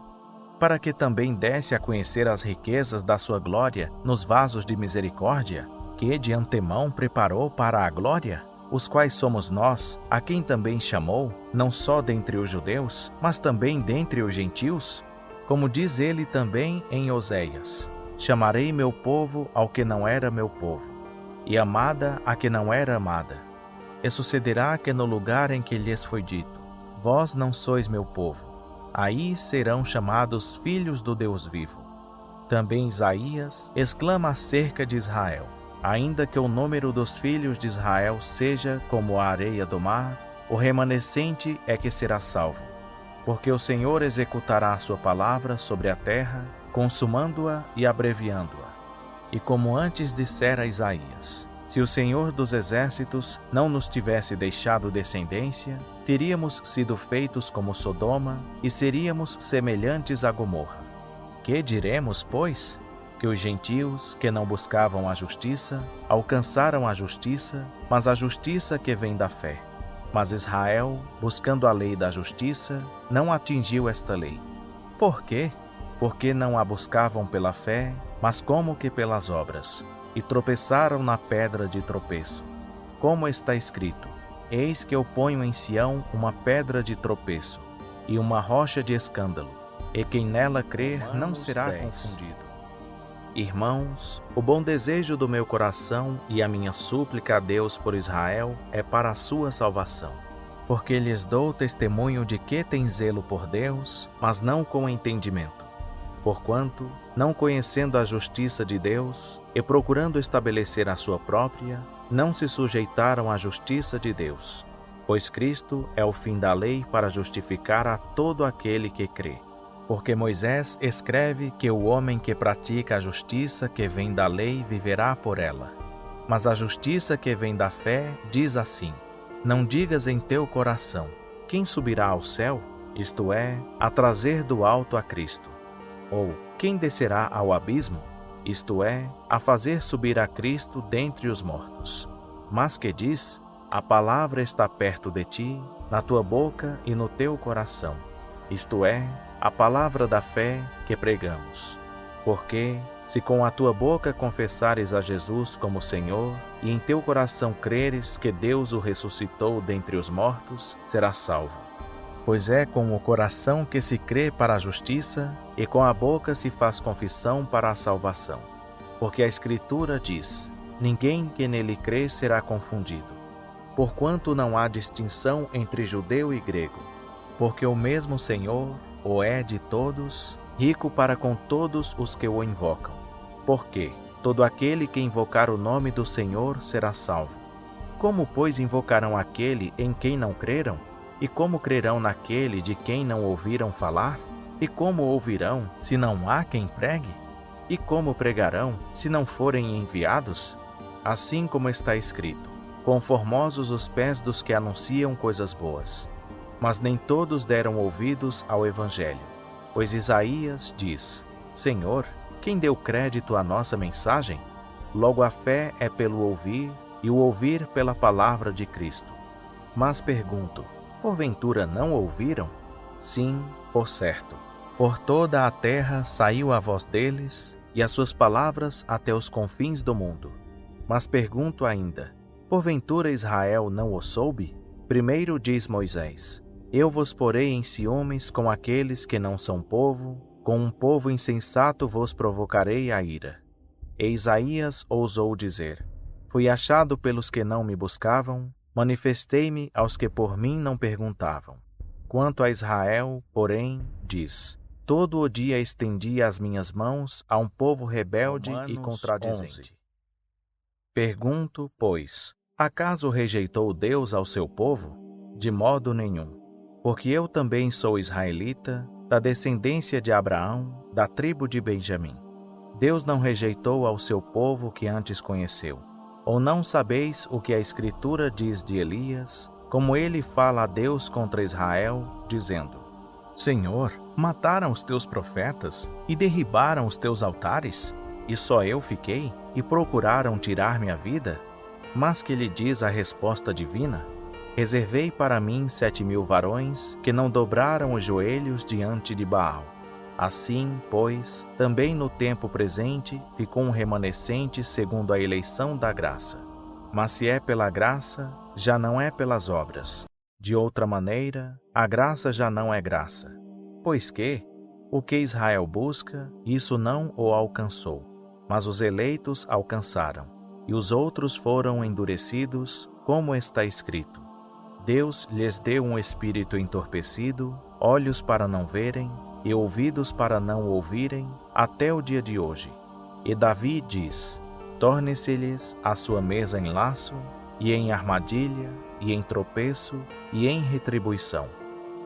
para que também desse a conhecer as riquezas da sua glória nos vasos de misericórdia, que de antemão preparou para a glória, os quais somos nós, a quem também chamou, não só dentre os judeus, mas também dentre os gentios? Como diz ele também em Oséias: chamarei meu povo ao que não era meu povo, e amada a que não era amada. E sucederá que no lugar em que lhes foi dito: vós não sois meu povo, aí serão chamados filhos do Deus vivo. Também Isaías exclama acerca de Israel: ainda que o número dos filhos de Israel seja como a areia do mar, o remanescente é que será salvo. Porque o Senhor executará a sua palavra sobre a terra, consumando-a e abreviando-a. E como antes dissera Isaías: se o Senhor dos exércitos não nos tivesse deixado descendência, teríamos sido feitos como Sodoma e seríamos semelhantes a Gomorra. Que diremos, pois? Que os gentios, que não buscavam a justiça, alcançaram a justiça, mas a justiça que vem da fé. Mas Israel, buscando a lei da justiça, não atingiu esta lei. Por quê? Porque não a buscavam pela fé, mas como que pelas obras, e tropeçaram na pedra de tropeço. Como está escrito: eis que eu ponho em Sião uma pedra de tropeço, e uma rocha de escândalo, e quem nela crer não será confundido. Irmãos, o bom desejo do meu coração e a minha súplica a Deus por Israel é para a sua salvação. Porque lhes dou testemunho de que têm zelo por Deus, mas não com entendimento. Porquanto, não conhecendo a justiça de Deus e procurando estabelecer a sua própria, não se sujeitaram à justiça de Deus. Pois Cristo é o fim da lei para justificar a todo aquele que crê. Porque Moisés escreve que o homem que pratica a justiça que vem da lei viverá por ela. Mas a justiça que vem da fé diz assim: não digas em teu coração: quem subirá ao céu? Isto é, a trazer do alto a Cristo. Ou, quem descerá ao abismo? Isto é, a fazer subir a Cristo dentre os mortos. Mas que diz: a palavra está perto de ti, na tua boca e no teu coração. Isto é, a palavra da fé que pregamos. Porque, se com a tua boca confessares a Jesus como Senhor, e em teu coração creres que Deus o ressuscitou dentre os mortos, serás salvo. Pois é com o coração que se crê para a justiça, e com a boca se faz confissão para a salvação. Porque a Escritura diz: ninguém que nele crê será confundido. Porquanto não há distinção entre judeu e grego, porque o mesmo Senhor o é de todos, rico para com todos os que o invocam. Porque todo aquele que invocar o nome do Senhor será salvo. Como, pois, invocarão aquele em quem não creram? E como crerão naquele de quem não ouviram falar? E como ouvirão, se não há quem pregue? E como pregarão, se não forem enviados? Assim como está escrito: conformosos os pés dos que anunciam coisas boas. Mas nem todos deram ouvidos ao Evangelho. Pois Isaías diz: Senhor, quem deu crédito à nossa mensagem? Logo a fé é pelo ouvir, e o ouvir pela palavra de Cristo. Mas pergunto: porventura não ouviram? Sim, por certo. Por toda a terra saiu a voz deles, e as suas palavras até os confins do mundo. Mas pergunto ainda: porventura Israel não o soube? Primeiro diz Moisés: eu vos porei em ciúmes com aqueles que não são povo, com um povo insensato vos provocarei a ira. E Isaías ousou dizer: fui achado pelos que não me buscavam, manifestei-me aos que por mim não perguntavam. Quanto a Israel, porém, diz: todo o dia estendi as minhas mãos a um povo rebelde e contradizente. 11. Pergunto, pois, acaso rejeitou Deus ao seu povo? De modo nenhum. Porque eu também sou israelita, da descendência de Abraão, da tribo de Benjamim. Deus não rejeitou ao seu povo que antes conheceu. Ou não sabeis o que a Escritura diz de Elias, como ele fala a Deus contra Israel, dizendo: Senhor, mataram os teus profetas e derribaram os teus altares, e só eu fiquei, e procuraram tirar-me a vida? Mas que lhe diz a resposta divina? Reservei para mim 7.000 varões que não dobraram os joelhos diante de Baal. Assim, pois, também no tempo presente ficou um remanescente segundo a eleição da graça. Mas se é pela graça, já não é pelas obras. De outra maneira, a graça já não é graça. Pois que, o que Israel busca, isso não o alcançou, mas os eleitos alcançaram, e os outros foram endurecidos, como está escrito. Deus lhes deu um espírito entorpecido, olhos para não verem, e ouvidos para não ouvirem, até o dia de hoje. E Davi diz: torne-se-lhes a sua mesa em laço, e em armadilha, e em tropeço, e em retribuição.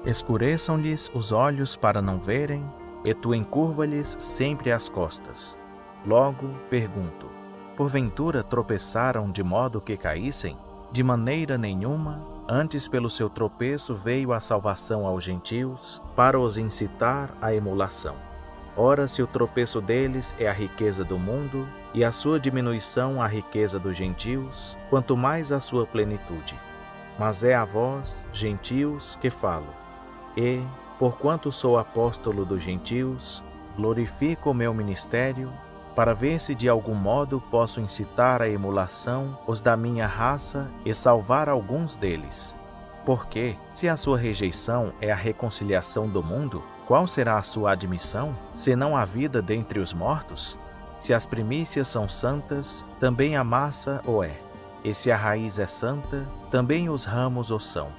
Escureçam-lhes os olhos para não verem, e tu encurva-lhes sempre as costas. Logo pergunto: porventura tropeçaram de modo que caíssem? De maneira nenhuma, antes pelo seu tropeço veio a salvação aos gentios, para os incitar à emulação. Ora, se o tropeço deles é a riqueza do mundo, e a sua diminuição a riqueza dos gentios, quanto mais a sua plenitude. Mas é a vós, gentios, que falo. E, porquanto sou apóstolo dos gentios, glorifico o meu ministério, para ver se de algum modo posso incitar à emulação os da minha raça e salvar alguns deles. Porque, se a sua rejeição é a reconciliação do mundo, qual será a sua admissão, senão a vida dentre os mortos? Se as primícias são santas, também a massa o é. E se a raiz é santa, também os ramos o são.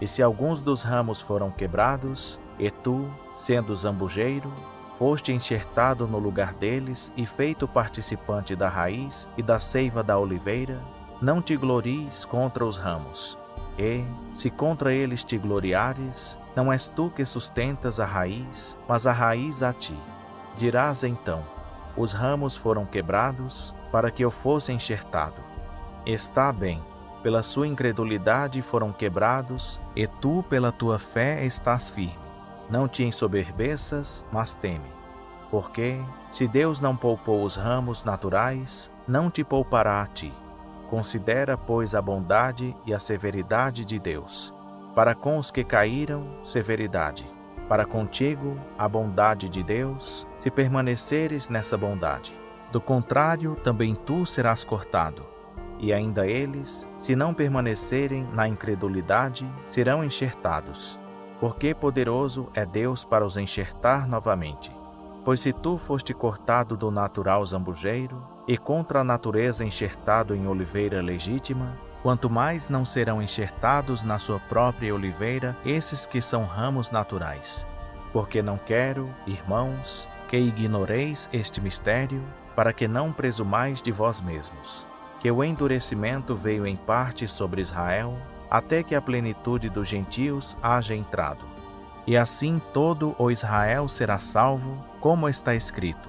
E se alguns dos ramos foram quebrados, e tu, sendo zambujeiro, foste enxertado no lugar deles e feito participante da raiz e da seiva da oliveira, não te glories contra os ramos. E, se contra eles te gloriares, não és tu que sustentas a raiz, mas a raiz a ti. Dirás então: os ramos foram quebrados, para que eu fosse enxertado. Está bem, pela sua incredulidade foram quebrados, e tu pela tua fé estás firme. Não te ensoberbeças, mas teme. Porque, se Deus não poupou os ramos naturais, não te poupará a ti. Considera, pois, a bondade e a severidade de Deus. Para com os que caíram, severidade. Para contigo, a bondade de Deus, se permaneceres nessa bondade. Do contrário, também tu serás cortado. E ainda eles, se não permanecerem na incredulidade, serão enxertados. Porque poderoso é Deus para os enxertar novamente. Pois se tu foste cortado do natural zambujeiro, e contra a natureza enxertado em oliveira legítima, quanto mais não serão enxertados na sua própria oliveira esses que são ramos naturais. Porque não quero, irmãos, que ignoreis este mistério, para que não presumais de vós mesmos, que o endurecimento veio em parte sobre Israel, até que a plenitude dos gentios haja entrado. E assim todo o Israel será salvo, como está escrito: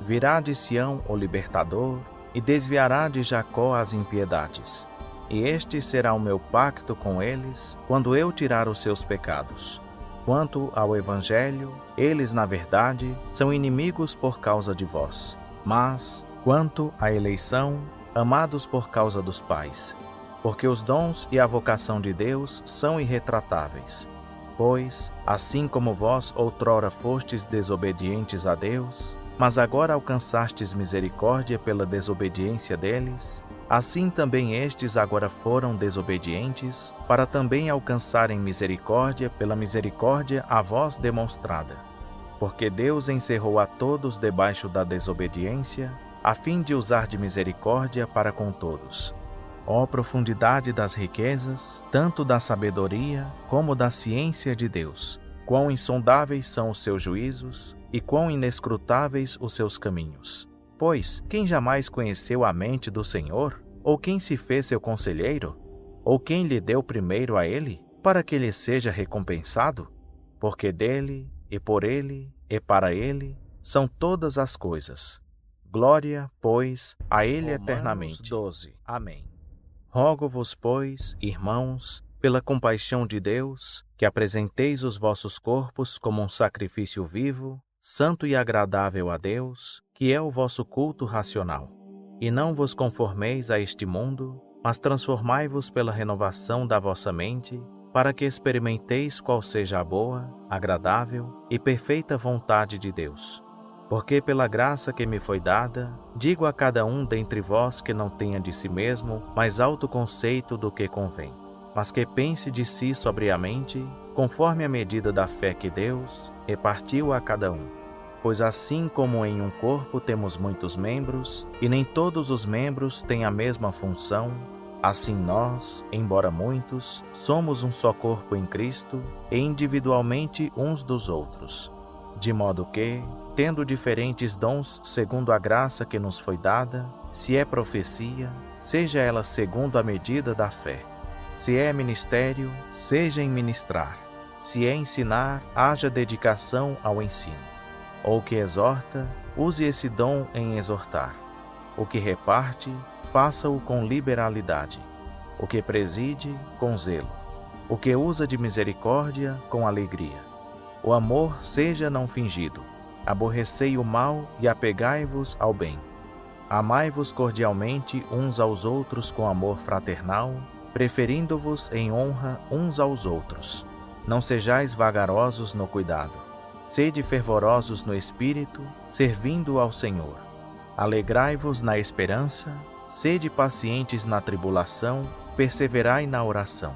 virá de Sião o libertador, e desviará de Jacó as impiedades. E este será o meu pacto com eles, quando eu tirar os seus pecados. Quanto ao Evangelho, eles, na verdade, são inimigos por causa de vós. Mas, quanto à eleição, amados por causa dos pais. Porque os dons e a vocação de Deus são irretratáveis. Pois, assim como vós outrora fostes desobedientes a Deus, mas agora alcançastes misericórdia pela desobediência deles, assim também estes agora foram desobedientes, para também alcançarem misericórdia pela misericórdia a vós demonstrada. Porque Deus encerrou a todos debaixo da desobediência, a fim de usar de misericórdia para com todos. Ó profundidade das riquezas, tanto da sabedoria como da ciência de Deus! Quão insondáveis são os seus juízos, e quão inescrutáveis os seus caminhos! Pois, quem jamais conheceu a mente do Senhor? Ou quem se fez seu conselheiro? Ou quem lhe deu primeiro a ele, para que lhe seja recompensado? Porque dele, e por ele, e para ele, são todas as coisas. Glória, pois, a ele Romanos eternamente. 12. Amém. Rogo-vos, pois, irmãos, pela compaixão de Deus, que apresenteis os vossos corpos como um sacrifício vivo, santo e agradável a Deus, que é o vosso culto racional. E não vos conformeis a este mundo, mas transformai-vos pela renovação da vossa mente, para que experimenteis qual seja a boa, agradável e perfeita vontade de Deus. Porque pela graça que me foi dada, digo a cada um dentre vós que não tenha de si mesmo mais alto conceito do que convém, mas que pense de si sobriamente, conforme a medida da fé que Deus repartiu a cada um. Pois assim como em um corpo temos muitos membros, e nem todos os membros têm a mesma função, assim nós, embora muitos, somos um só corpo em Cristo e individualmente uns dos outros. De modo que, tendo diferentes dons segundo a graça que nos foi dada, se é profecia, seja ela segundo a medida da fé. Se é ministério, seja em ministrar. Se é ensinar, haja dedicação ao ensino. Ou que exorta, use esse dom em exortar. O que reparte, faça-o com liberalidade. O que preside, com zelo. O que usa de misericórdia, com alegria. O amor seja não fingido. Aborrecei o mal e apegai-vos ao bem. Amai-vos cordialmente uns aos outros com amor fraternal, preferindo-vos em honra uns aos outros. Não sejais vagarosos no cuidado. Sede fervorosos no espírito, servindo ao Senhor. Alegrai-vos na esperança, sede pacientes na tribulação, perseverai na oração.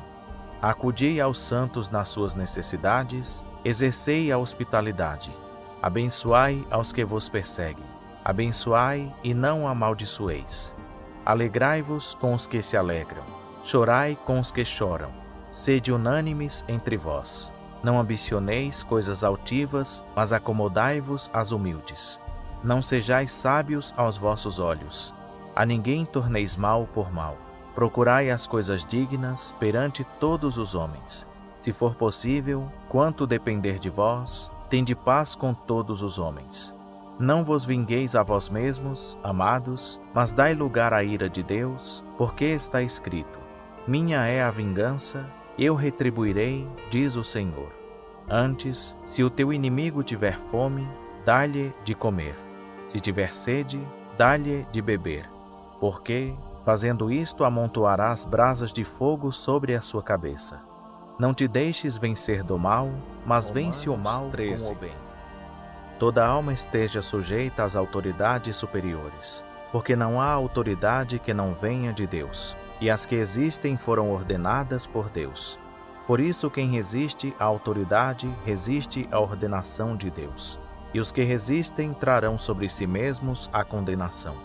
Acudi aos santos nas suas necessidades, exercei a hospitalidade. Abençoai aos que vos perseguem. Abençoai e não amaldiçoeis. Alegrai-vos com os que se alegram. Chorai com os que choram. Sede unânimes entre vós. Não ambicioneis coisas altivas, mas acomodai-vos às humildes. Não sejais sábios aos vossos olhos. A ninguém torneis mal por mal. Procurai as coisas dignas perante todos os homens. Se for possível, quanto depender de vós, tende paz com todos os homens. Não vos vingueis a vós mesmos, amados, mas dai lugar à ira de Deus, porque está escrito: minha é a vingança, eu retribuirei, diz o Senhor. Antes, se o teu inimigo tiver fome, dá-lhe de comer. Se tiver sede, dá-lhe de beber. Porque, fazendo isto, amontoarás brasas de fogo sobre a sua cabeça. Não te deixes vencer do mal, mas vence o mal com o bem. Toda alma esteja sujeita às autoridades superiores, porque não há autoridade que não venha de Deus, e as que existem foram ordenadas por Deus. Por isso, quem resiste à autoridade, resiste à ordenação de Deus. E os que resistem trarão sobre si mesmos a condenação.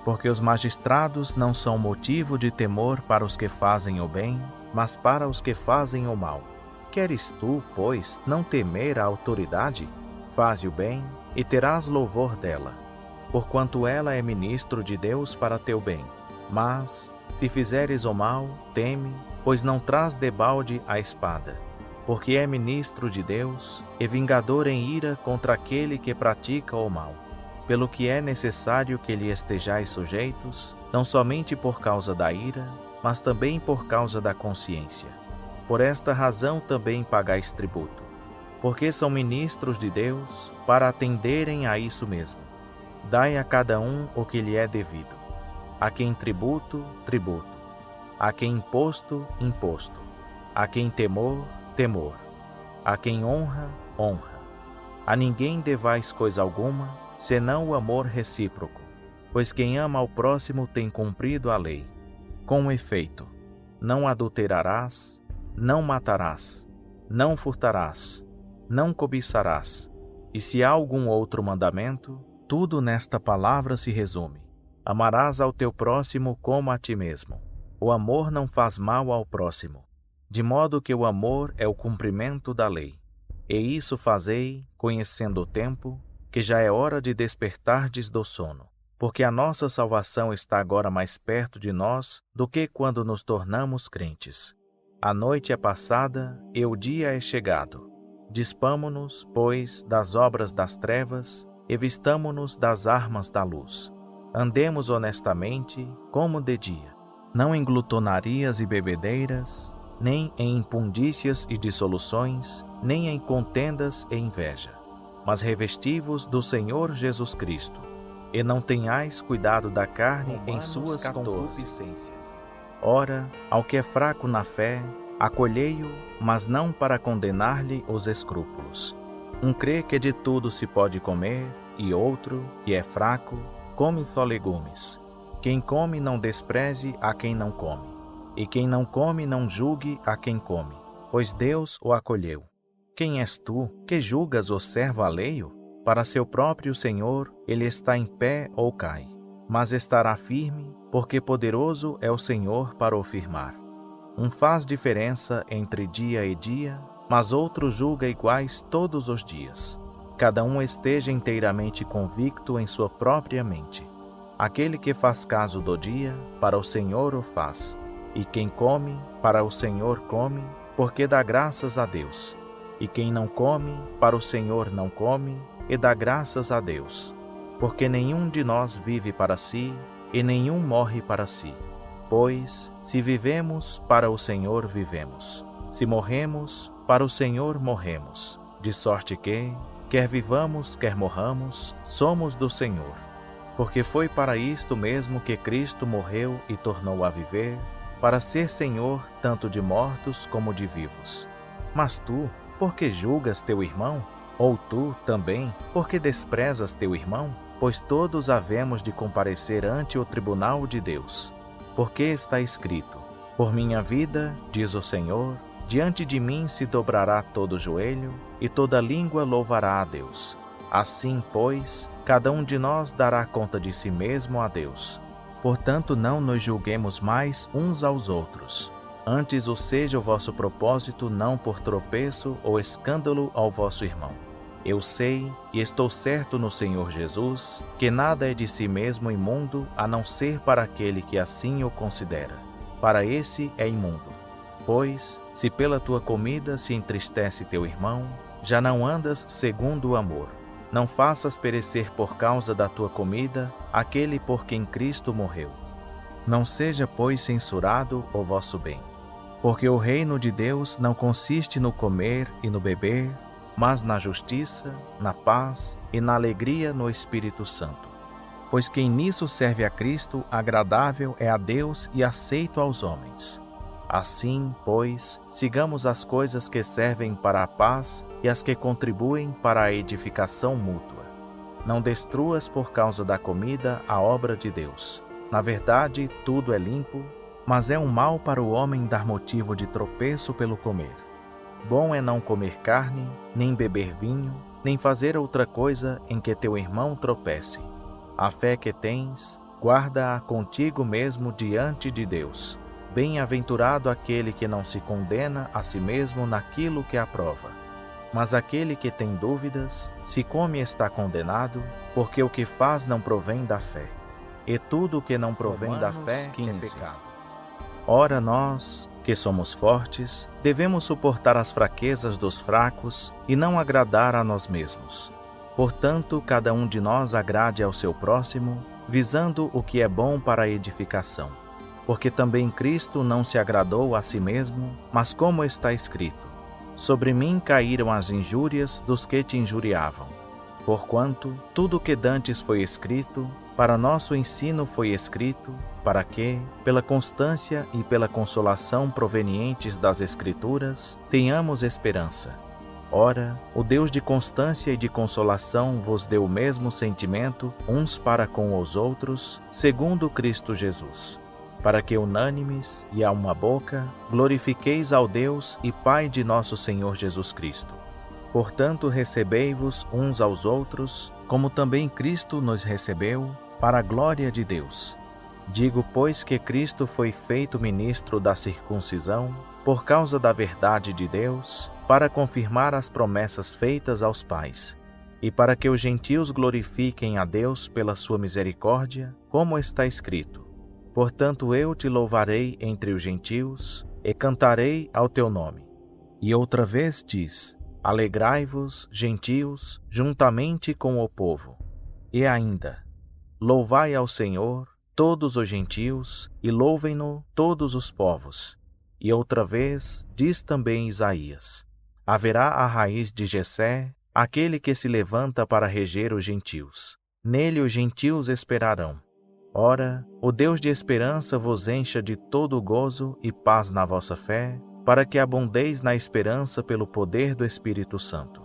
Porque os magistrados não são motivo de temor para os que fazem o bem, mas para os que fazem o mal. Queres tu, pois, não temer a autoridade? Faze o bem, e terás louvor dela, porquanto ela é ministro de Deus para teu bem. Mas, se fizeres o mal, teme, pois não traz debalde a espada, porque é ministro de Deus e vingador em ira contra aquele que pratica o mal. Pelo que é necessário que lhe estejais sujeitos, não somente por causa da ira, mas também por causa da consciência. Por esta razão também pagais tributo, porque são ministros de Deus para atenderem a isso mesmo. Dai a cada um o que lhe é devido. A quem tributo, tributo. A quem imposto, imposto. A quem temor, temor. A quem honra, honra. A ninguém devais coisa alguma, senão o amor recíproco, pois quem ama ao próximo tem cumprido a lei. Com efeito, não adulterarás, não matarás, não furtarás, não cobiçarás. E se há algum outro mandamento, tudo nesta palavra se resume: amarás ao teu próximo como a ti mesmo. O amor não faz mal ao próximo, de modo que o amor é o cumprimento da lei. E isso fazei, conhecendo o tempo, que já é hora de despertardes do sono, porque a nossa salvação está agora mais perto de nós do que quando nos tornamos crentes. A noite é passada e o dia é chegado. Dispamo-nos, pois, das obras das trevas e vistamo-nos das armas da luz. Andemos honestamente, como de dia, não em glutonarias e bebedeiras, nem em impundícias e dissoluções, nem em contendas e inveja, mas revesti-vos do Senhor Jesus Cristo, e não tenhais cuidado da carne em suas concupiscências. Ora, ao que é fraco na fé, acolhei-o, mas não para condenar-lhe os escrúpulos. Um crê que de tudo se pode comer, e outro, que é fraco, come só legumes. Quem come não despreze a quem não come, e quem não come não julgue a quem come, pois Deus o acolheu. Quem és tu, que julgas o servo alheio? Para seu próprio Senhor ele está em pé ou cai, mas estará firme, porque poderoso é o Senhor para o firmar. Um faz diferença entre dia e dia, mas outro julga iguais todos os dias. Cada um esteja inteiramente convicto em sua própria mente. Aquele que faz caso do dia, para o Senhor o faz, e quem come, para o Senhor come, porque dá graças a Deus. E quem não come, para o Senhor não come, e dá graças a Deus. Porque nenhum de nós vive para si, e nenhum morre para si. Pois, se vivemos, para o Senhor vivemos. Se morremos, para o Senhor morremos. De sorte que, quer vivamos, quer morramos, somos do Senhor. Porque foi para isto mesmo que Cristo morreu e tornou a viver, para ser Senhor tanto de mortos como de vivos. Mas tu, por que julgas teu irmão? Ou tu, também, por que desprezas teu irmão? Pois todos havemos de comparecer ante o tribunal de Deus. Porque está escrito: por minha vida, diz o Senhor, diante de mim se dobrará todo joelho, e toda língua louvará a Deus. Assim, pois, cada um de nós dará conta de si mesmo a Deus. Portanto, não nos julguemos mais uns aos outros. Antes o seja o vosso propósito não por tropeço ou escândalo ao vosso irmão. Eu sei, e estou certo no Senhor Jesus, que nada é de si mesmo imundo, a não ser para aquele que assim o considera. Para esse é imundo. Pois, se pela tua comida se entristece teu irmão, já não andas segundo o amor. Não faças perecer por causa da tua comida aquele por quem Cristo morreu. Não seja, pois, censurado o vosso bem. Porque o reino de Deus não consiste no comer e no beber, mas na justiça, na paz e na alegria no Espírito Santo. Pois quem nisso serve a Cristo, agradável é a Deus e aceito aos homens. Assim, pois, sigamos as coisas que servem para a paz e as que contribuem para a edificação mútua. Não destruas por causa da comida a obra de Deus. Na verdade, tudo é limpo, mas é um mal para o homem dar motivo de tropeço pelo comer. Bom é não comer carne, nem beber vinho, nem fazer outra coisa em que teu irmão tropece. A fé que tens, guarda-a contigo mesmo diante de Deus. Bem-aventurado aquele que não se condena a si mesmo naquilo que aprova. Mas aquele que tem dúvidas, se come está condenado, porque o que faz não provém da fé. E tudo o que não provém da fé é pecado. Ora nós, que somos fortes, devemos suportar as fraquezas dos fracos e não agradar a nós mesmos. Portanto, cada um de nós agrade ao seu próximo, visando o que é bom para a edificação. Porque também Cristo não se agradou a si mesmo, mas como está escrito: sobre mim caíram as injúrias dos que te injuriavam. Porquanto, tudo o que dantes foi escrito, para nosso ensino foi escrito, para que, pela constância e pela consolação provenientes das Escrituras, tenhamos esperança. Ora, o Deus de constância e de consolação vos deu o mesmo sentimento uns para com os outros, segundo Cristo Jesus, para que unânimes e a uma boca glorifiqueis ao Deus e Pai de nosso Senhor Jesus Cristo. Portanto, recebei-vos uns aos outros, como também Cristo nos recebeu, para a glória de Deus. Digo, pois, que Cristo foi feito ministro da circuncisão, por causa da verdade de Deus, para confirmar as promessas feitas aos pais, e para que os gentios glorifiquem a Deus pela sua misericórdia, como está escrito: portanto eu te louvarei entre os gentios, e cantarei ao teu nome. E outra vez diz: alegrai-vos, gentios, juntamente com o povo. E ainda: louvai ao Senhor, todos os gentios, e louvem-no todos os povos. E outra vez diz também Isaías: haverá a raiz de Jessé, aquele que se levanta para reger os gentios. Nele os gentios esperarão. Ora, o Deus de esperança vos encha de todo o gozo e paz na vossa fé, para que abundeis na esperança pelo poder do Espírito Santo.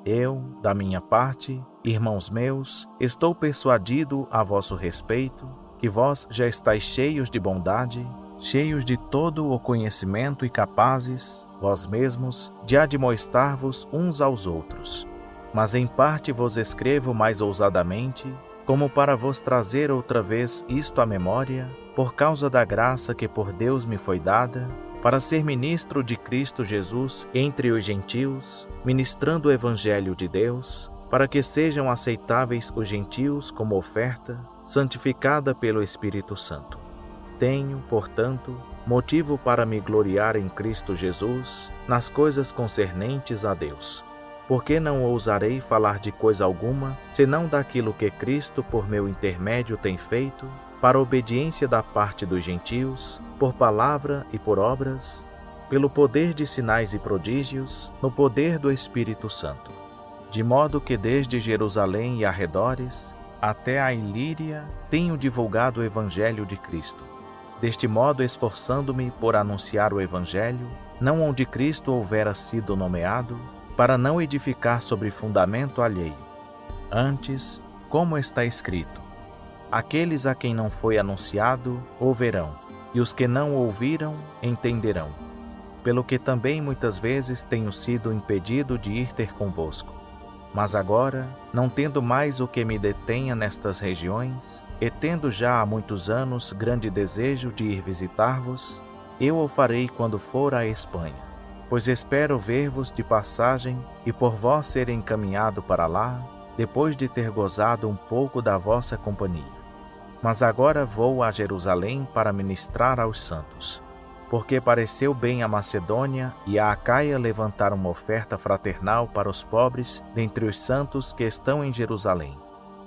Eu, da minha parte, irmãos meus, estou persuadido a vosso respeito, que vós já estáis cheios de bondade, cheios de todo o conhecimento e capazes, vós mesmos, de admoestar-vos uns aos outros. Mas em parte vos escrevo mais ousadamente, como para vos trazer outra vez isto à memória, por causa da graça que por Deus me foi dada, para ser ministro de Cristo Jesus entre os gentios, ministrando o Evangelho de Deus, para que sejam aceitáveis os gentios como oferta, santificada pelo Espírito Santo. Tenho, portanto, motivo para me gloriar em Cristo Jesus, nas coisas concernentes a Deus. Porque não ousarei falar de coisa alguma, senão daquilo que Cristo por meu intermédio tem feito, para a obediência da parte dos gentios, por palavra e por obras, pelo poder de sinais e prodígios, no poder do Espírito Santo. De modo que desde Jerusalém e arredores, até a Ilíria, tenho divulgado o Evangelho de Cristo. Deste modo esforçando-me por anunciar o Evangelho, não onde Cristo houvera sido nomeado, para não edificar sobre fundamento alheio. Antes, como está escrito, aqueles a quem não foi anunciado ouvirão, e os que não ouviram entenderão. Pelo que também muitas vezes tenho sido impedido de ir ter convosco. Mas agora, não tendo mais o que me detenha nestas regiões, e tendo já há muitos anos grande desejo de ir visitar-vos, eu o farei quando for à Espanha. Pois espero ver-vos de passagem e por vós ser encaminhado para lá, depois de ter gozado um pouco da vossa companhia. Mas agora vou a Jerusalém para ministrar aos santos, porque pareceu bem a Macedônia e a Acaia levantar uma oferta fraternal para os pobres dentre os santos que estão em Jerusalém.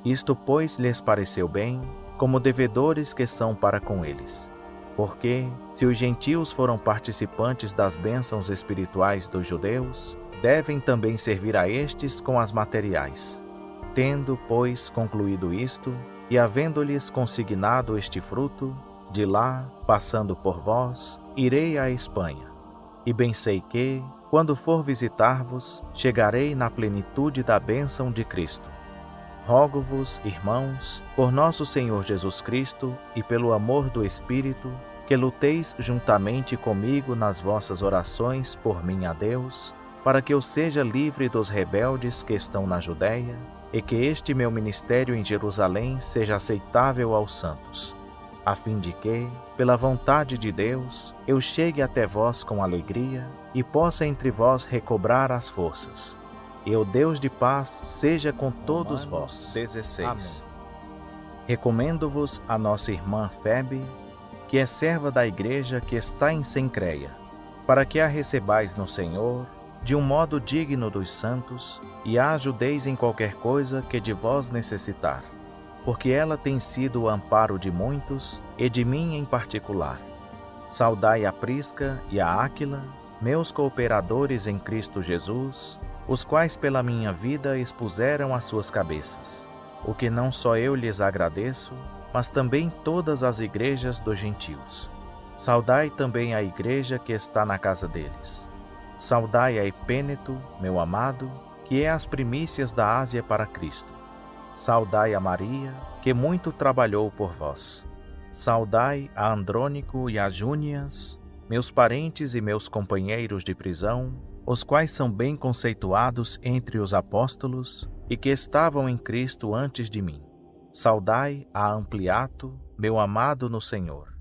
Isto, pois, lhes pareceu bem, como devedores que são para com eles. Porque, se os gentios foram participantes das bênçãos espirituais dos judeus, devem também servir a estes com as materiais. Tendo, pois, concluído isto, e havendo-lhes consignado este fruto, de lá, passando por vós, irei à Espanha. E bem sei que, quando for visitar-vos, chegarei na plenitude da bênção de Cristo. Rogo-vos, irmãos, por nosso Senhor Jesus Cristo e pelo amor do Espírito, que luteis juntamente comigo nas vossas orações por mim a Deus, para que eu seja livre dos rebeldes que estão na Judéia, e que este meu ministério em Jerusalém seja aceitável aos santos, a fim de que, pela vontade de Deus, eu chegue até vós com alegria e possa entre vós recobrar as forças. E o Deus de paz seja com todos vós. 16. Recomendo-vos a nossa irmã Febe, que é serva da igreja que está em Cencreia, para que a recebais no Senhor, de um modo digno dos santos, e a ajudeis em qualquer coisa que de vós necessitar, porque ela tem sido o amparo de muitos, e de mim em particular. Saudai a Prisca e a Áquila, meus cooperadores em Cristo Jesus, os quais pela minha vida expuseram as suas cabeças, o que não só eu lhes agradeço, mas também todas as igrejas dos gentios. Saudai também a igreja que está na casa deles. Saudai a Epêneto, meu amado, que é as primícias da Ásia para Cristo. Saudai a Maria, que muito trabalhou por vós. Saudai a Andrônico e a Júnias, meus parentes e meus companheiros de prisão, os quais são bem conceituados entre os apóstolos e que estavam em Cristo antes de mim. Saudai a Ampliato, meu amado no Senhor.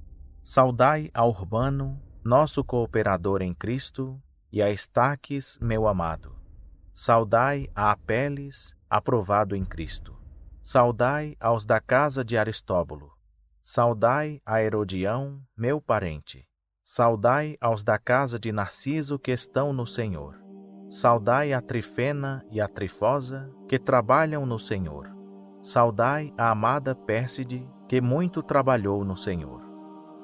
Saudai a Urbano, nosso cooperador em Cristo, e a Estaques, meu amado. Saudai a Apeles, aprovado em Cristo. Saudai aos da casa de Aristóbulo. Saudai a Herodião, meu parente. Saudai aos da casa de Narciso que estão no Senhor. Saudai a Trifena e a Trifosa, que trabalham no Senhor. Saudai a amada Pérside, que muito trabalhou no Senhor.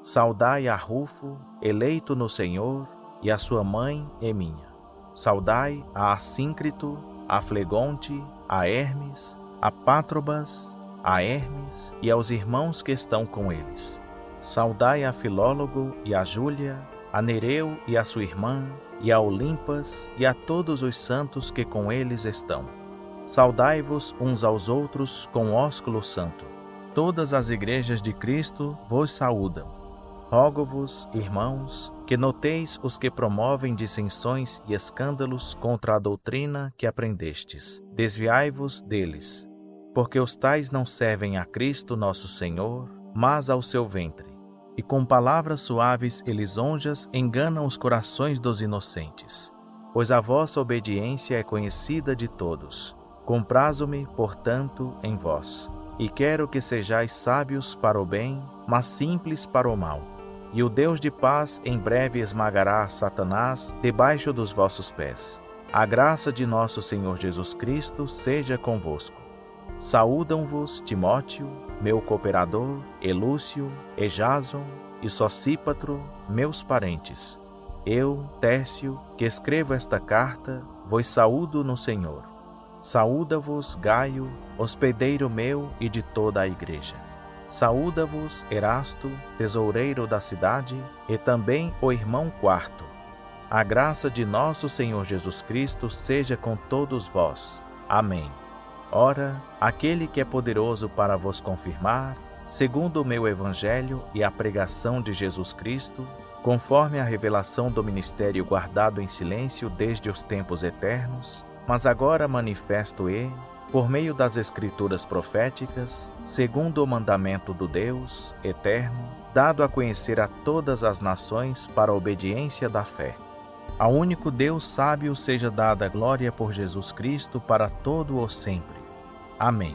Saudai a Rufo, eleito no Senhor, e a sua mãe e minha. Saudai a Assíncrito, a Flegonte, a Hermes, a Pátrobas, a Hermes e aos irmãos que estão com eles. Saudai a Filólogo e a Júlia, a Nereu e a sua irmã, e a Olimpas e a todos os santos que com eles estão. Saudai-vos uns aos outros com ósculo santo. Todas as igrejas de Cristo vos saúdam. Rogo-vos, irmãos, que noteis os que promovem dissensões e escândalos contra a doutrina que aprendestes. Desviai-vos deles, porque os tais não servem a Cristo nosso Senhor, mas ao seu ventre. E com palavras suaves e lisonjas enganam os corações dos inocentes. Pois a vossa obediência é conhecida de todos. Comprazo-me, portanto, em vós, e quero que sejais sábios para o bem, mas simples para o mal. E o Deus de paz em breve esmagará Satanás debaixo dos vossos pés. A graça de nosso Senhor Jesus Cristo seja convosco. Saúdam-vos Timóteo, meu cooperador, e Lúcio, e Jason, e Sosípatro, meus parentes. Eu, Tércio, que escrevo esta carta, vos saúdo no Senhor. Saúda-vos Gaio, hospedeiro meu e de toda a igreja. Saúda-vos Erasto, tesoureiro da cidade, e também o irmão Quarto. A graça de nosso Senhor Jesus Cristo seja com todos vós. Amém. Ora, aquele que é poderoso para vos confirmar, segundo o meu evangelho e a pregação de Jesus Cristo, conforme a revelação do ministério guardado em silêncio desde os tempos eternos, mas agora manifesto-e, por meio das escrituras proféticas, segundo o mandamento do Deus eterno, dado a conhecer a todas as nações para a obediência da fé. Ao único Deus sábio seja dada glória por Jesus Cristo para todo o sempre. Amém.